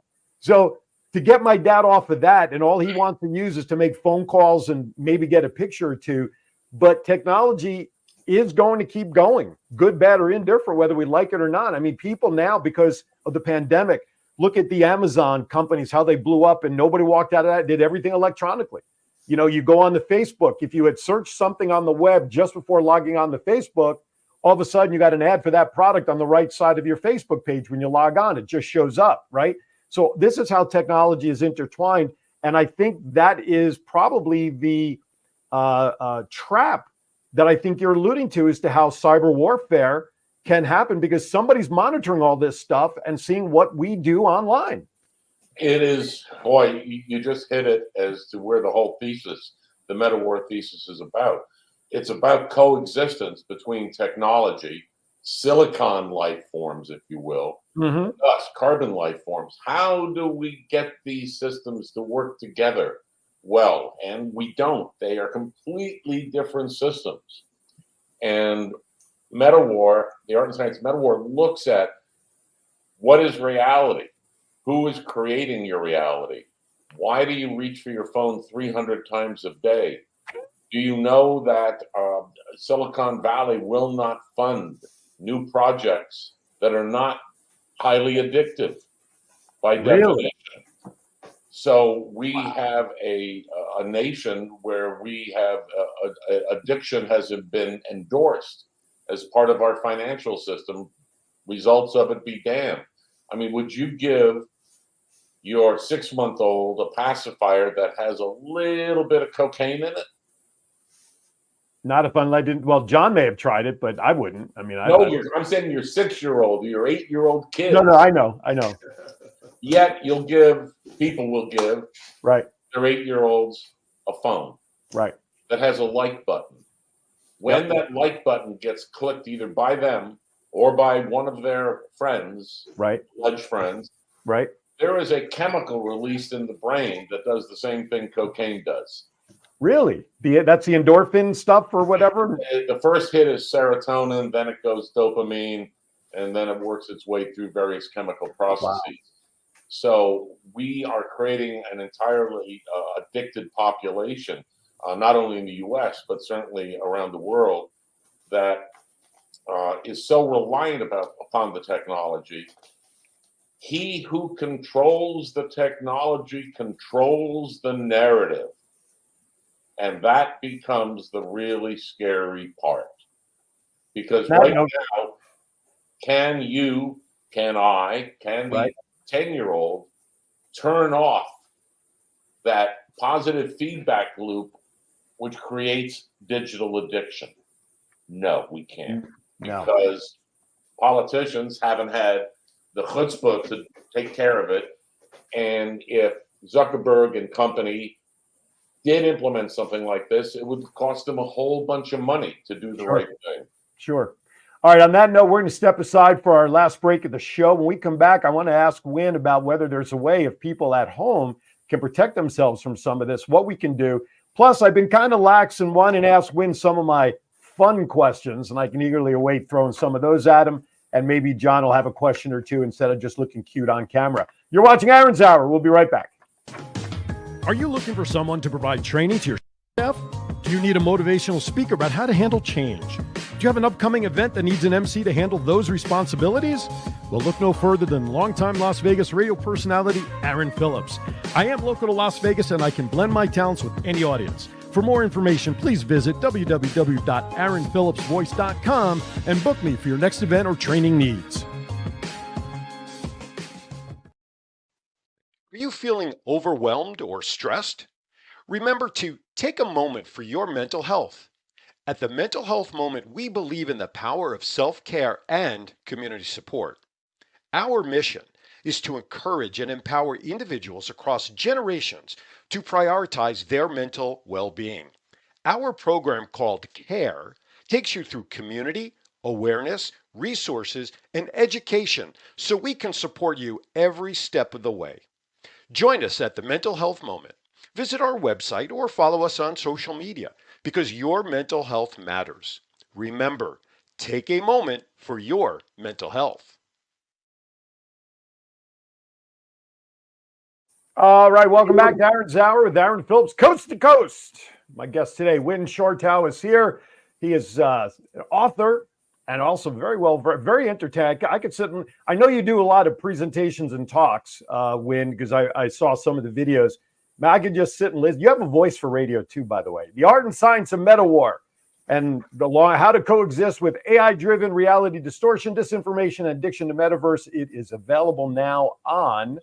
[SPEAKER 2] So to get my dad off of that, and all he wants to use is to make phone calls and maybe get a picture or two. But technology is going to keep going, good, bad, or indifferent, whether we like it or not. I mean, people now, because of the pandemic, look at the Amazon companies, how they blew up, and nobody walked out of that, did everything electronically. You go on to Facebook. If you had searched something on the web just before logging on to Facebook, all of a sudden you got an ad for that product on the right side of your Facebook page. When you log on, it just shows up, right? So this is how technology is intertwined. And I think that is probably the trap that I think you're alluding to, as to how cyber warfare can happen, because somebody's monitoring all this stuff and seeing what we do online.
[SPEAKER 7] It is, boy, you just hit it as to where the whole thesis, the meta-war thesis, is about. It's about coexistence between technology, silicon life forms, if you will, us, carbon life forms. How do we get these systems to work together well? And we don't. They are completely different systems. And meta-war, the art and science of meta-war, looks at what is reality. Who is creating your reality? Why do you reach for your phone 300 times a day? Do you know that Silicon Valley will not fund new projects that are not highly addictive by definition? So we have a nation where we have addiction has been endorsed as part of our financial system. Results of it be damned. I mean, would you give your 6-month-old a pacifier that has a little bit of cocaine in it?
[SPEAKER 2] Not if I didn't. Well, John may have tried it, but I wouldn't. I mean,
[SPEAKER 7] I'm saying your 6-year-old, your 8-year-old kid.
[SPEAKER 2] No, I know.
[SPEAKER 7] Yet people will give
[SPEAKER 2] their
[SPEAKER 7] 8-year-olds a phone that has a like button. When that like button gets clicked either by them or by one of their friends, alleged friends, there is a chemical released in the brain that does the same thing cocaine does.
[SPEAKER 2] Really? That's the endorphin stuff or whatever?
[SPEAKER 7] The first hit is serotonin, then it goes dopamine, and then it works its way through various chemical processes. Wow. So we are creating an entirely addicted population, not only in the U.S., but certainly around the world, that is so reliant upon the technology. He who controls the technology controls the narrative. And that becomes the really scary part. Because
[SPEAKER 2] Now,
[SPEAKER 7] right now, can the 10-year-old turn off that positive feedback loop which creates digital addiction? No, we can't.
[SPEAKER 2] No.
[SPEAKER 7] Because politicians haven't had the chutzpah to take care of it. And if Zuckerberg and company did implement something like this, it would cost them a whole bunch of money to do the right thing.
[SPEAKER 2] Sure. All right. On that note, we're going to step aside for our last break of the show. When we come back, I want to ask Win about whether there's a way if people at home can protect themselves from some of this, what we can do. Plus, I've been kind of lax and wanting to ask Win some of my fun questions, and I can eagerly await throwing some of those at him. And maybe John will have a question or two instead of just looking cute on camera. You're watching Aaron's Hour. We'll be right back.
[SPEAKER 8] Are you looking for someone to provide training to your staff? Do you need a motivational speaker about how to handle change? Do you have an upcoming event that needs an MC to handle those responsibilities? Well, look no further than longtime Las Vegas radio personality Aaron Phillips. I am local to Las Vegas, and I can blend my talents with any audience. For more information, please visit www.aaronphillipsvoice.com and book me for your next event or training needs.
[SPEAKER 5] Are you feeling overwhelmed or stressed? Remember to take a moment for your mental health. At the Mental Health Moment, we believe in the power of self-care and community support. Our mission is to encourage and empower individuals across generations to prioritize their mental well-being. Our program called CARE takes you through community, awareness, resources, and education so we can support you every step of the way. Join us at the Mental Health Moment. Visit our website or follow us on social media because your mental health matters. Remember, take a moment for your mental health.
[SPEAKER 2] All right, welcome back to Aaron's Hour with Aaron Phillips, coast to coast. My guest today, Win Shortow, is here. He is an author and also very entertaining. I could sit and I know you do a lot of presentations and talks, Win, because I saw some of the videos. Man, I could just sit and listen. You have a voice for radio too, by the way. The Art and Science of Meta War and how to coexist with AI-driven reality distortion, disinformation, and addiction to metaverse. It is available now on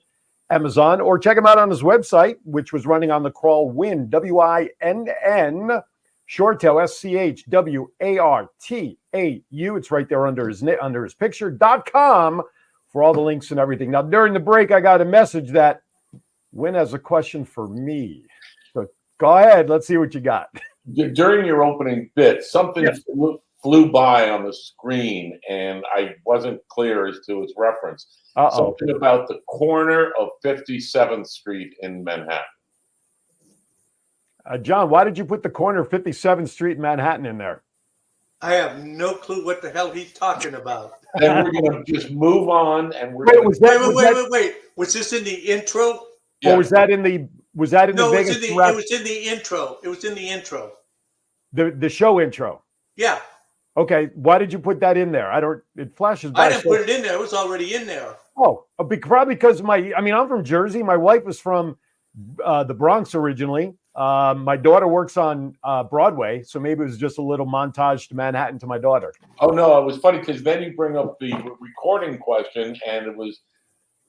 [SPEAKER 2] Amazon, or check him out on his website, which was running on the crawl, Win, W-I-N-N, Shortow, S-C-H-W-A-R-T-A-U. It's right there under his picture.com for all the links and everything. Now, during the break, I got a message that Win has a question for me. So go ahead. Let's see what you got.
[SPEAKER 7] During your opening bit, something flew by on the screen, and I wasn't clear as to its reference. Something about the corner of 57th Street in Manhattan.
[SPEAKER 2] John, why did you put the corner of 57th Street in Manhattan in there?
[SPEAKER 3] I have no clue what the hell he's talking about.
[SPEAKER 7] Then we're going to just move on, and we're
[SPEAKER 3] wait. Was this in the intro?
[SPEAKER 2] Yeah. Or was that in the Vegas?
[SPEAKER 3] It was in the intro. It was in the intro.
[SPEAKER 2] The show intro.
[SPEAKER 3] Yeah.
[SPEAKER 2] Okay. Why did you put that in there? It flashes by.
[SPEAKER 3] I didn't put it in there. It was already in there.
[SPEAKER 2] Oh, probably because I'm from Jersey. My wife was from the Bronx originally. My daughter works on Broadway, so maybe it was just a little montage to Manhattan to my daughter.
[SPEAKER 7] Oh, no, it was funny because then you bring up the recording question, and it was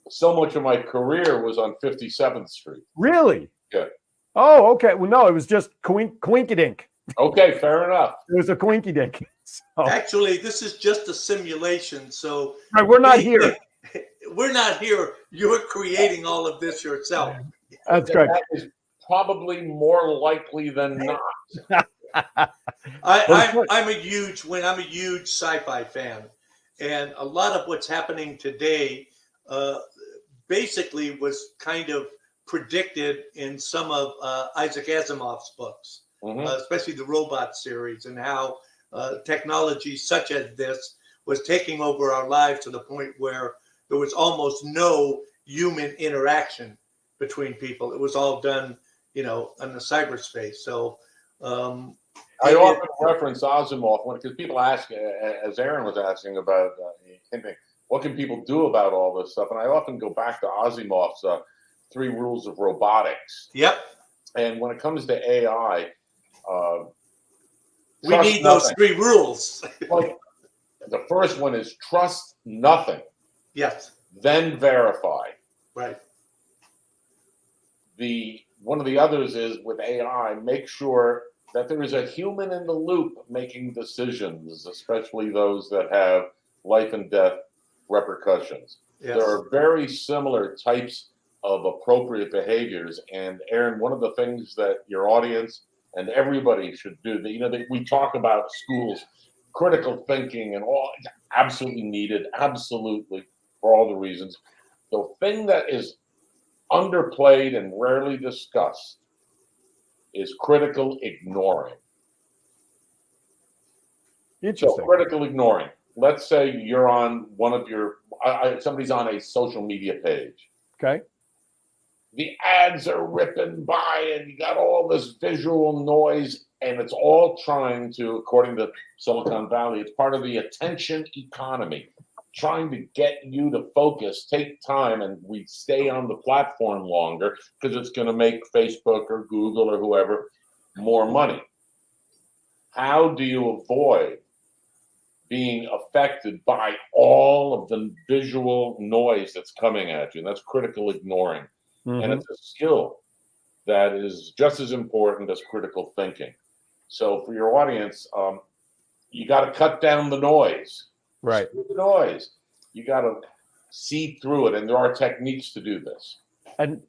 [SPEAKER 7] so much of my career was on 57th Street.
[SPEAKER 2] Really?
[SPEAKER 7] Yeah.
[SPEAKER 2] Oh, okay. Well, no, it was just coinkydink.
[SPEAKER 7] Okay, fair enough.
[SPEAKER 2] It was a coinkydink. So.
[SPEAKER 3] Actually, this is just a simulation, so
[SPEAKER 2] right, we're not here.
[SPEAKER 3] We're not here. You're creating all of this yourself.
[SPEAKER 2] That's correct.
[SPEAKER 7] That is probably more likely than not.
[SPEAKER 3] I'm a huge sci-fi fan, and a lot of what's happening today basically was kind of predicted in some of Isaac Asimov's books, especially the Robot series, and how technology such as this was taking over our lives to the point where there was almost no human interaction between people. It was all done, in the cyberspace. So
[SPEAKER 7] I often reference Asimov because people ask, as Aaron was asking about, what can people do about all this stuff? And I often go back to Asimov's 3 rules of robotics.
[SPEAKER 3] Yep.
[SPEAKER 7] And when it comes to AI,
[SPEAKER 3] We need those 3 rules.
[SPEAKER 7] Like, the first one is trust nothing.
[SPEAKER 3] Yes.
[SPEAKER 7] Then verify.
[SPEAKER 3] Right.
[SPEAKER 7] One of the others is with AI, make sure that there is a human in the loop making decisions, especially those that have life and death repercussions.
[SPEAKER 3] Yes.
[SPEAKER 7] There are very similar types of appropriate behaviors. And Aaron, one of the things that your audience and everybody should do, that we talk about schools, critical thinking and all, absolutely needed, absolutely, for all the reasons. The thing that is underplayed and rarely discussed is critical ignoring.
[SPEAKER 2] Interesting.
[SPEAKER 7] So critical ignoring. Let's say you're on one of your, somebody's on a social media page.
[SPEAKER 2] Okay.
[SPEAKER 7] The ads are ripping by and you got all this visual noise and it's all trying to, according to Silicon Valley, it's part of the attention economy, trying to get you to focus, take time, and we stay on the platform longer because it's going to make Facebook or Google or whoever more money. How do you avoid being affected by all of the visual noise that's coming at you? And that's critical ignoring.
[SPEAKER 2] Mm-hmm.
[SPEAKER 7] And it's a skill that is just as important as critical thinking. So for your audience, you got to cut down the noise.
[SPEAKER 2] Right.
[SPEAKER 7] The noise. You got to see through it, and there are techniques to do this.
[SPEAKER 2] And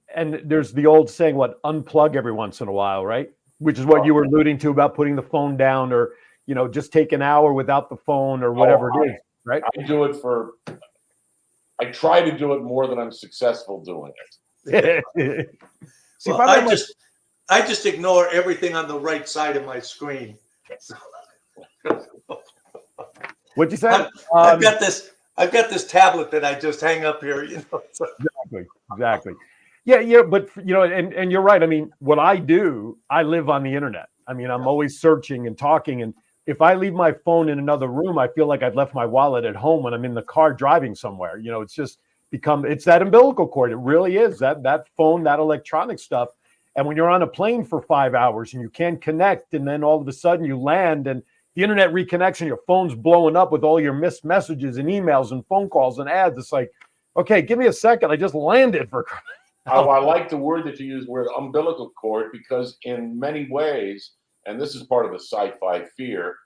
[SPEAKER 2] there's the old saying, unplug every once in a while, right? Which is what you were alluding to about putting the phone down, or just take an hour without the phone or whatever it is, right?
[SPEAKER 7] I do it I try to do it more than I'm successful doing it.
[SPEAKER 2] See,
[SPEAKER 3] well, I just ignore everything on the right side of my screen.
[SPEAKER 2] What'd you say?
[SPEAKER 3] I've got this tablet that I just hang up here.
[SPEAKER 2] Exactly. Yeah, but and you're right. I mean, what I do, I live on the internet. I mean, I'm always searching and talking, and if I leave my phone in another room, I feel like I've left my wallet at home when I'm in the car driving somewhere. It's just it's that umbilical cord. It really is that phone, that electronic stuff. And when you're on a plane for 5 hours and you can't connect, and then all of a sudden you land and the internet reconnects and your phone's blowing up with all your missed messages and emails and phone calls and ads, it's like, okay, give me a second. I just landed for.
[SPEAKER 7] Oh, I like the word that you use, word umbilical cord, because in many ways, and this is part of the sci-fi fear,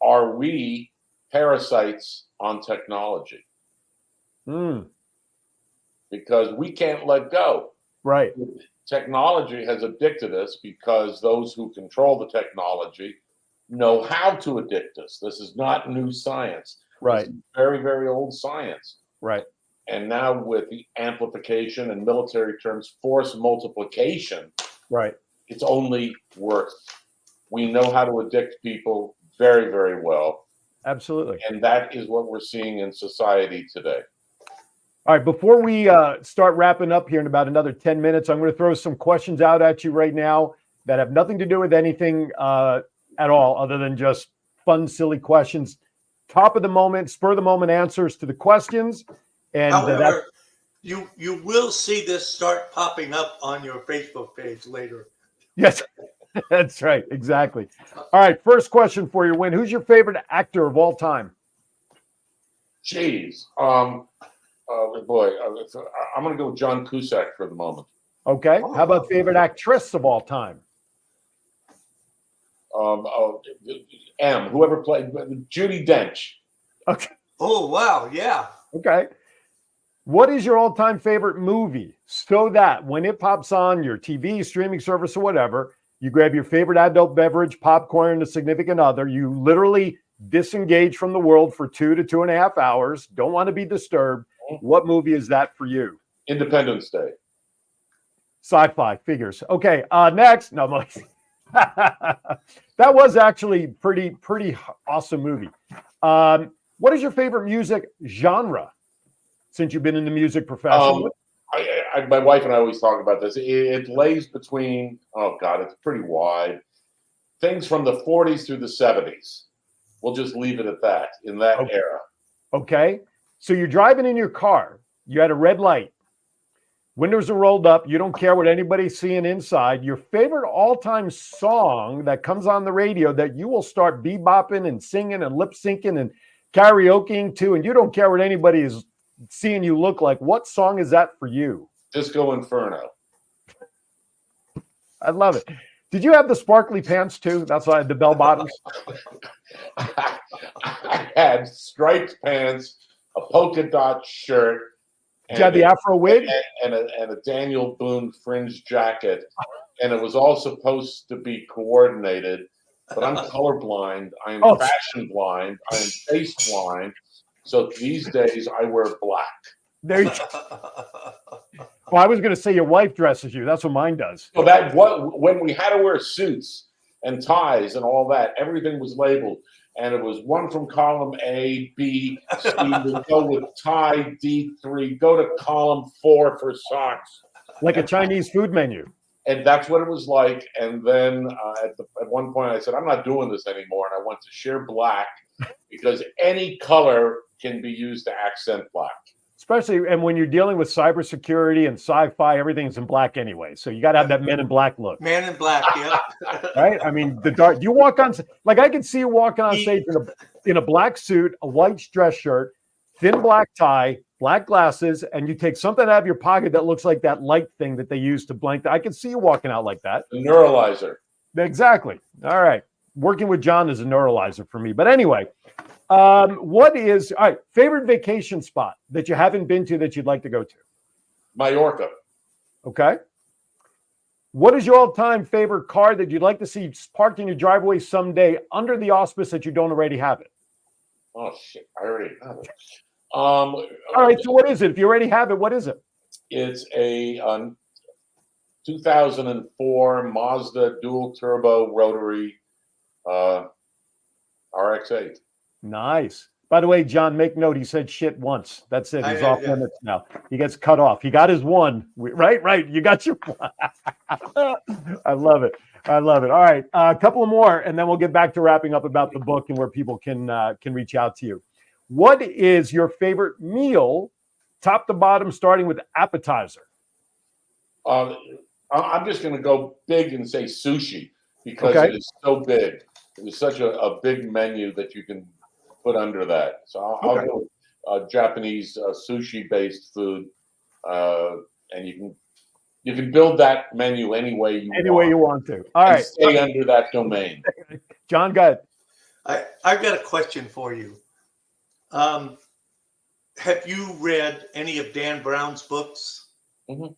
[SPEAKER 7] are we parasites on technology? Because we can't let go.
[SPEAKER 2] Right.
[SPEAKER 7] Technology has addicted us because those who control the technology know how to addict us. This is not new science.
[SPEAKER 2] Right.
[SPEAKER 7] Very, very old science.
[SPEAKER 2] Right.
[SPEAKER 7] And now with the amplification and military terms, force multiplication,
[SPEAKER 2] right, it's
[SPEAKER 7] only worse. We know how to addict people very, very well.
[SPEAKER 2] Absolutely.
[SPEAKER 7] And that is what we're seeing in society today.
[SPEAKER 2] All right, before we start wrapping up here in about another 10 minutes, I'm going to throw some questions out at you right now that have nothing to do with anything at all other than just fun, silly questions. Top of the moment, spur of the moment answers to the questions. And
[SPEAKER 3] however, you will see this start popping up on your Facebook page later.
[SPEAKER 2] Yes, that's right. Exactly. All right, first question for you, Win. Who's your favorite actor of all time?
[SPEAKER 7] Jeez. Boy, I'm going to go with John Cusack for the moment.
[SPEAKER 2] Okay. How about favorite actress of all time?
[SPEAKER 7] Whoever played Judi Dench.
[SPEAKER 2] Okay.
[SPEAKER 3] Oh, wow. Yeah.
[SPEAKER 2] Okay. What is your all-time favorite movie? So that when it pops on your TV, streaming service, or whatever, you grab your favorite adult beverage, popcorn, and a significant other. You literally disengage from the world for 2 to 2.5 hours. Don't want to be disturbed. What movie is that for you?
[SPEAKER 7] Independence Day.
[SPEAKER 2] Sci-fi figures. Okay. Next. No, that was actually pretty awesome movie. What is your favorite music genre? Since you've been in the music profession,
[SPEAKER 7] my wife and I always talk about this. It lays between, it's pretty wide. Things from the 40s through the 70s. We'll just leave it at that, in that era.
[SPEAKER 2] Okay. So you're driving in your car. You had a red light. Windows are rolled up. You don't care what anybody's seeing inside. Your favorite all-time song that comes on the radio that you will start bebopping and singing and lip syncing and karaokeing to, and you don't care what anybody is seeing you look like. What song is that for you?
[SPEAKER 7] Disco Inferno.
[SPEAKER 2] I love it. Did you have the sparkly pants too? That's why I had the bell bottoms.
[SPEAKER 7] I had striped pants, a polka dot shirt.
[SPEAKER 2] Did you have the Afro wig?
[SPEAKER 7] And a Daniel Boone fringe jacket. And it was all supposed to be coordinated, but I'm colorblind. I am fashion blind. I am face blind. So these days I wear black.
[SPEAKER 2] There you Well, I was going to say your wife dresses you. That's what mine does.
[SPEAKER 7] So when we had to wear suits and ties and all that, everything was labeled. And it was one from column A, B, C, then go with tie D3, go to column 4 for socks.
[SPEAKER 2] Like a Chinese food menu.
[SPEAKER 7] And that's what it was like. And then at one point I said, I'm not doing this anymore. And I went to sheer black because any color can be used to accent black.
[SPEAKER 2] Especially, and when you're dealing with cybersecurity and sci-fi, everything's in black anyway. So you got to have that Men in Black look.
[SPEAKER 3] Man in Black, yeah.
[SPEAKER 2] Right? I mean, the dark. You walk on, like I can see you walking on stage in a black suit, a white dress shirt, thin black tie, black glasses, and you take something out of your pocket that looks like that light thing that they use to blank. I can see you walking out like that.
[SPEAKER 7] The neuralizer.
[SPEAKER 2] Exactly. All right. Working with John is a neuralizer for me. But anyway. What is favorite vacation spot that you haven't been to that you'd like to go to?
[SPEAKER 7] Mallorca.
[SPEAKER 2] Okay. What is your all-time favorite car that you'd like to see parked in your driveway someday under the auspice that you don't already have it?
[SPEAKER 7] Oh shit, I already have it.
[SPEAKER 2] All right, so what is it? If you already have it, what is it?
[SPEAKER 7] It's a 2004 Mazda dual turbo rotary RX-8.
[SPEAKER 2] Nice. By the way, John, make note. He said shit once. That's it. He's off limits now. He gets cut off. He got his one. Right. You got your one. I love it. All right. A couple more, and then we'll get back to wrapping up about the book and where people can reach out to you. What is your favorite meal, top to bottom, starting with appetizer?
[SPEAKER 7] I'm just going to go big and say sushi because it is so big. It is such a big menu that you can put under that. So I'll go Japanese sushi-based food, and you can build that menu any way you want
[SPEAKER 2] to. All right,
[SPEAKER 7] stay under that domain.
[SPEAKER 2] John, go ahead.
[SPEAKER 3] I've got a question for you. Have you read any of Dan Brown's books?
[SPEAKER 7] Mm-hmm.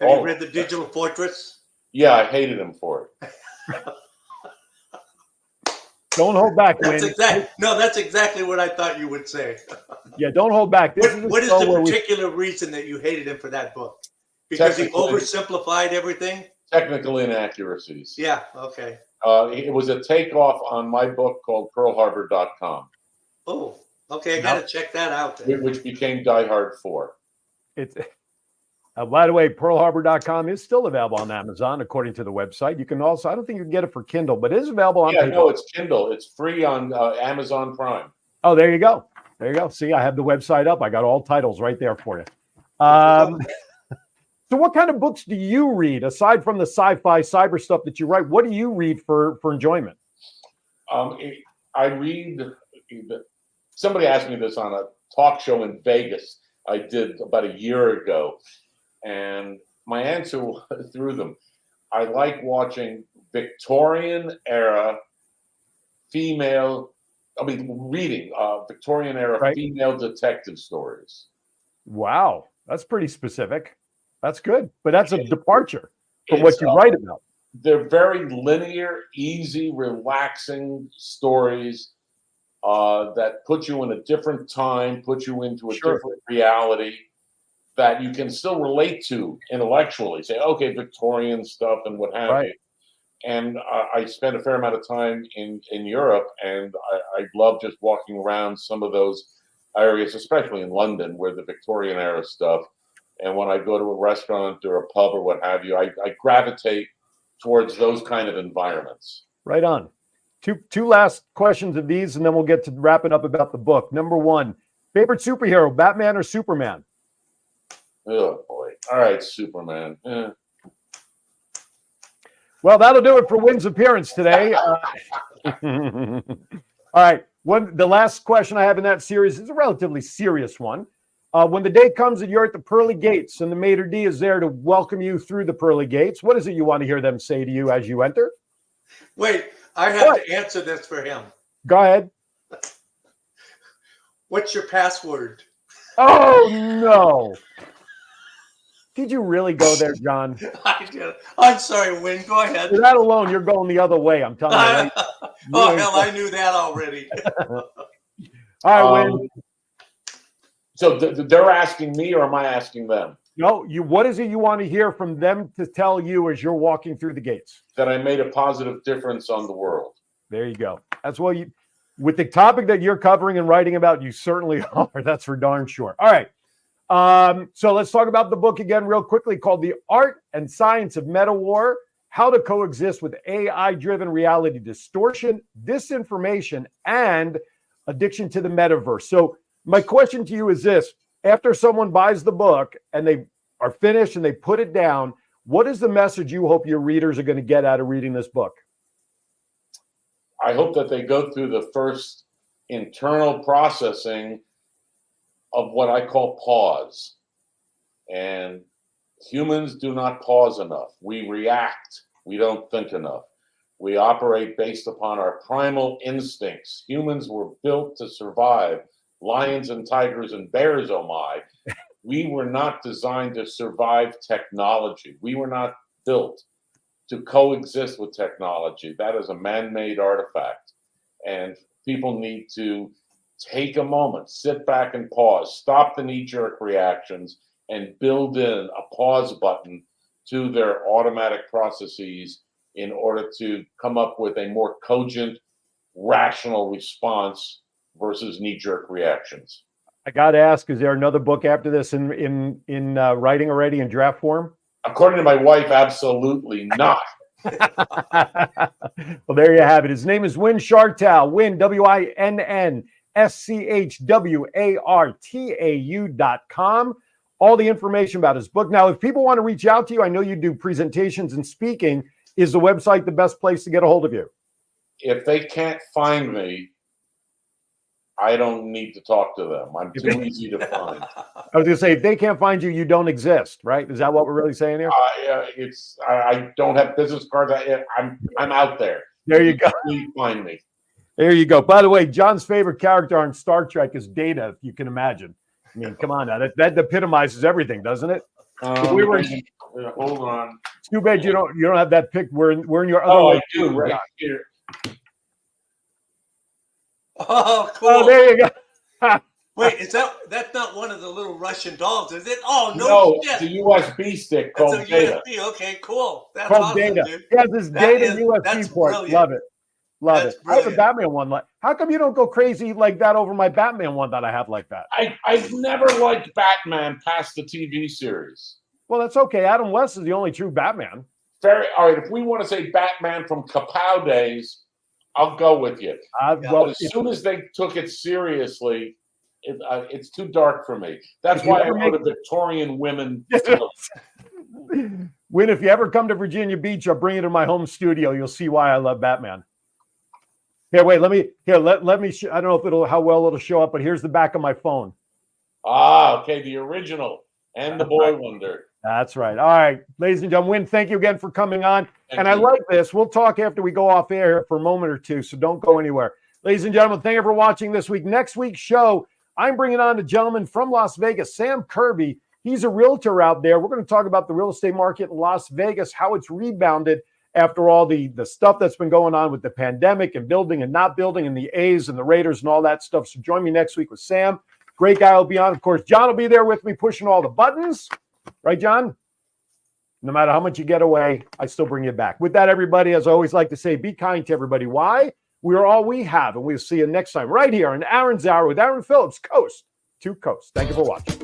[SPEAKER 3] Have you read The Digital Fortress?
[SPEAKER 7] Yeah, I hated him for it.
[SPEAKER 2] Don't hold back,
[SPEAKER 3] that's exactly what I thought you would say.
[SPEAKER 2] Yeah, don't hold back.
[SPEAKER 3] What is the particular reason that you hated him for that book? Because he oversimplified everything?
[SPEAKER 7] Technical inaccuracies.
[SPEAKER 3] Yeah, okay.
[SPEAKER 7] It was a takeoff on my book called PearlHarbor.com.
[SPEAKER 3] Oh, okay. I got to check that out then.
[SPEAKER 7] Which became Die Hard 4.
[SPEAKER 2] It's by the way, PearlHarbor.com is still available on Amazon, according to the website. You can also, I don't think you can get it for Kindle, but it is available on paper.
[SPEAKER 7] No, it's Kindle. It's free on Amazon Prime.
[SPEAKER 2] Oh, there you go. See, I have the website up. I got all titles right there for you. So what kind of books do you read, aside from the sci-fi, cyber stuff that you write? What do you read for enjoyment?
[SPEAKER 7] I read, somebody asked me this on a talk show in Vegas I did about a year ago. And my answer through them, I like watching Victorian era reading Victorian era female detective stories. Wow,
[SPEAKER 2] that's pretty specific. That's good, but that's a departure from what you write about.
[SPEAKER 7] They're very linear, easy, relaxing stories that put you in a different time, put you into a different reality that you can still relate to intellectually. Say, okay, Victorian stuff and what have you. And I spent a fair amount of time in Europe, and I love just walking around some of those areas, especially in London, where the Victorian era stuff. And when I go to a restaurant or a pub or what have you, I gravitate towards those kind of environments.
[SPEAKER 2] Right on. Two last questions of these, and then we'll get to wrapping up about the book. Number one, favorite superhero, Batman or Superman?
[SPEAKER 7] Oh, boy. All right, Superman.
[SPEAKER 2] Well, that'll do it for Wynn's appearance today. All right. The last question I have in that series is a relatively serious one. When the day comes that you're at the pearly gates and the maitre d' is there to welcome you through the pearly gates, what is it you want to hear them say to you as you enter?
[SPEAKER 3] Wait, I have to answer this for him.
[SPEAKER 2] Go ahead.
[SPEAKER 3] What's your password?
[SPEAKER 2] Oh, no. Did you really go there, John?
[SPEAKER 3] I did. I'm sorry, Wynn. Go ahead.
[SPEAKER 2] For that alone, you're going the other way. I'm telling you. Right?
[SPEAKER 3] Oh, hell, I knew that already.
[SPEAKER 2] All right, Wynn.
[SPEAKER 7] So they're asking me, or am I asking them?
[SPEAKER 2] No, what is it you want to hear from them to tell you as you're walking through the gates?
[SPEAKER 7] That I made a positive difference on the world.
[SPEAKER 2] There you go. That's what with the topic that you're covering and writing about, you certainly are. That's for darn sure. All right. So let's talk about the book again real quickly, called The Art and Science of Meta War: How to Coexist with AI-Driven Reality Distortion, Disinformation, and Addiction to the Metaverse. So my question to you is this: after someone buys the book and they are finished and they put it down, what is the message you hope your readers are going to get out of reading this book?
[SPEAKER 7] I hope that they go through the first internal processing of what I call pause. And humans do not pause enough. We react. We don't think enough. We operate based upon our primal instincts. Humans were built to survive. Lions and tigers and bears, oh my. We were not designed to survive technology. We were not built to coexist with technology. That is a man-made artifact. And people need to take a moment, sit back and pause, stop the knee-jerk reactions, and build in a pause button to their automatic processes in order to come up with a more cogent, rational response versus knee-jerk reactions.
[SPEAKER 2] I got to ask, is there another book after this in writing already in draft form?
[SPEAKER 7] According to my wife, absolutely not.
[SPEAKER 2] Well, there you have it. His name is Wynn Schartau. Wynn, WINNSCHWARTAU.com. All the information about his book. Now, if people want to reach out to you, I know you do presentations and speaking. Is the website the best place to get a hold of you?
[SPEAKER 7] If they can't find me, I don't need to talk to them. I'm too easy to find.
[SPEAKER 2] I was going to say, if they can't find you, you don't exist, right? Is that what we're really saying here?
[SPEAKER 7] I don't have business cards. I'm out there.
[SPEAKER 2] There you go.
[SPEAKER 7] Please find me.
[SPEAKER 2] There you go. By the way, John's favorite character on Star Trek is Data, if you can imagine. I mean, come on now. That epitomizes everything, doesn't it?
[SPEAKER 7] Hold on.
[SPEAKER 2] It's too bad you don't have that pic. We're in your other.
[SPEAKER 7] Oh, I do right here.
[SPEAKER 3] Oh, cool.
[SPEAKER 2] Oh, there you go.
[SPEAKER 3] Wait, that's not one of the little Russian dolls, is it? Oh,
[SPEAKER 7] No,
[SPEAKER 3] shit.
[SPEAKER 7] it's a USB stick called
[SPEAKER 3] That's a
[SPEAKER 7] Data.
[SPEAKER 3] USB. Okay, cool. That's
[SPEAKER 2] Called
[SPEAKER 3] awesome,
[SPEAKER 2] Data.
[SPEAKER 3] dude.
[SPEAKER 2] He has this Data USB
[SPEAKER 3] that's
[SPEAKER 2] port.
[SPEAKER 3] brilliant.
[SPEAKER 2] Love it. Love
[SPEAKER 3] That's
[SPEAKER 2] it. I have a
[SPEAKER 3] brilliant.
[SPEAKER 2] Batman one. How come you don't go crazy like that over my Batman one that I have like that?
[SPEAKER 7] I've never liked Batman past the TV series.
[SPEAKER 2] Well, that's okay. Adam West is the only true Batman.
[SPEAKER 7] All right, if we want to say Batman from Kapow days, I'll go with you.
[SPEAKER 2] Well,
[SPEAKER 7] but as soon as they took it seriously, it's too dark for me. That's why I wrote a Victorian women.
[SPEAKER 2] Wynn, if you ever come to Virginia Beach, I'll bring you to my home studio. You'll see why I love Batman. Here, wait. Let me. I don't know how well it'll show up, but here's the back of my phone.
[SPEAKER 7] Ah, okay, the original and the Boy Wonder.
[SPEAKER 2] That's right. All right, ladies and gentlemen, Wynn, thank you again for coming on.
[SPEAKER 7] Thank
[SPEAKER 2] I
[SPEAKER 7] you.
[SPEAKER 2] like this. We'll talk after we go off air for a moment or two, so don't go anywhere. Ladies and gentlemen, thank you for watching this week. Next week's show, I'm bringing on a gentleman from Las Vegas, Sam Kirby. He's a realtor out there. We're going to talk about the real estate market in Las Vegas, how it's rebounded after all the stuff that's been going on with the pandemic and building and not building and the A's and the Raiders and all that stuff. So join me next week with Sam. Great guy will be on. Of course, John will be there with me pushing all the buttons. Right, John? No matter how much you get away, I still bring you back. With that, everybody, as I always like to say, be kind to everybody. Why? We are all we have, and we'll see you next time right here on Aaron's Hour with Aaron Phillips, coast to coast. Thank you for watching.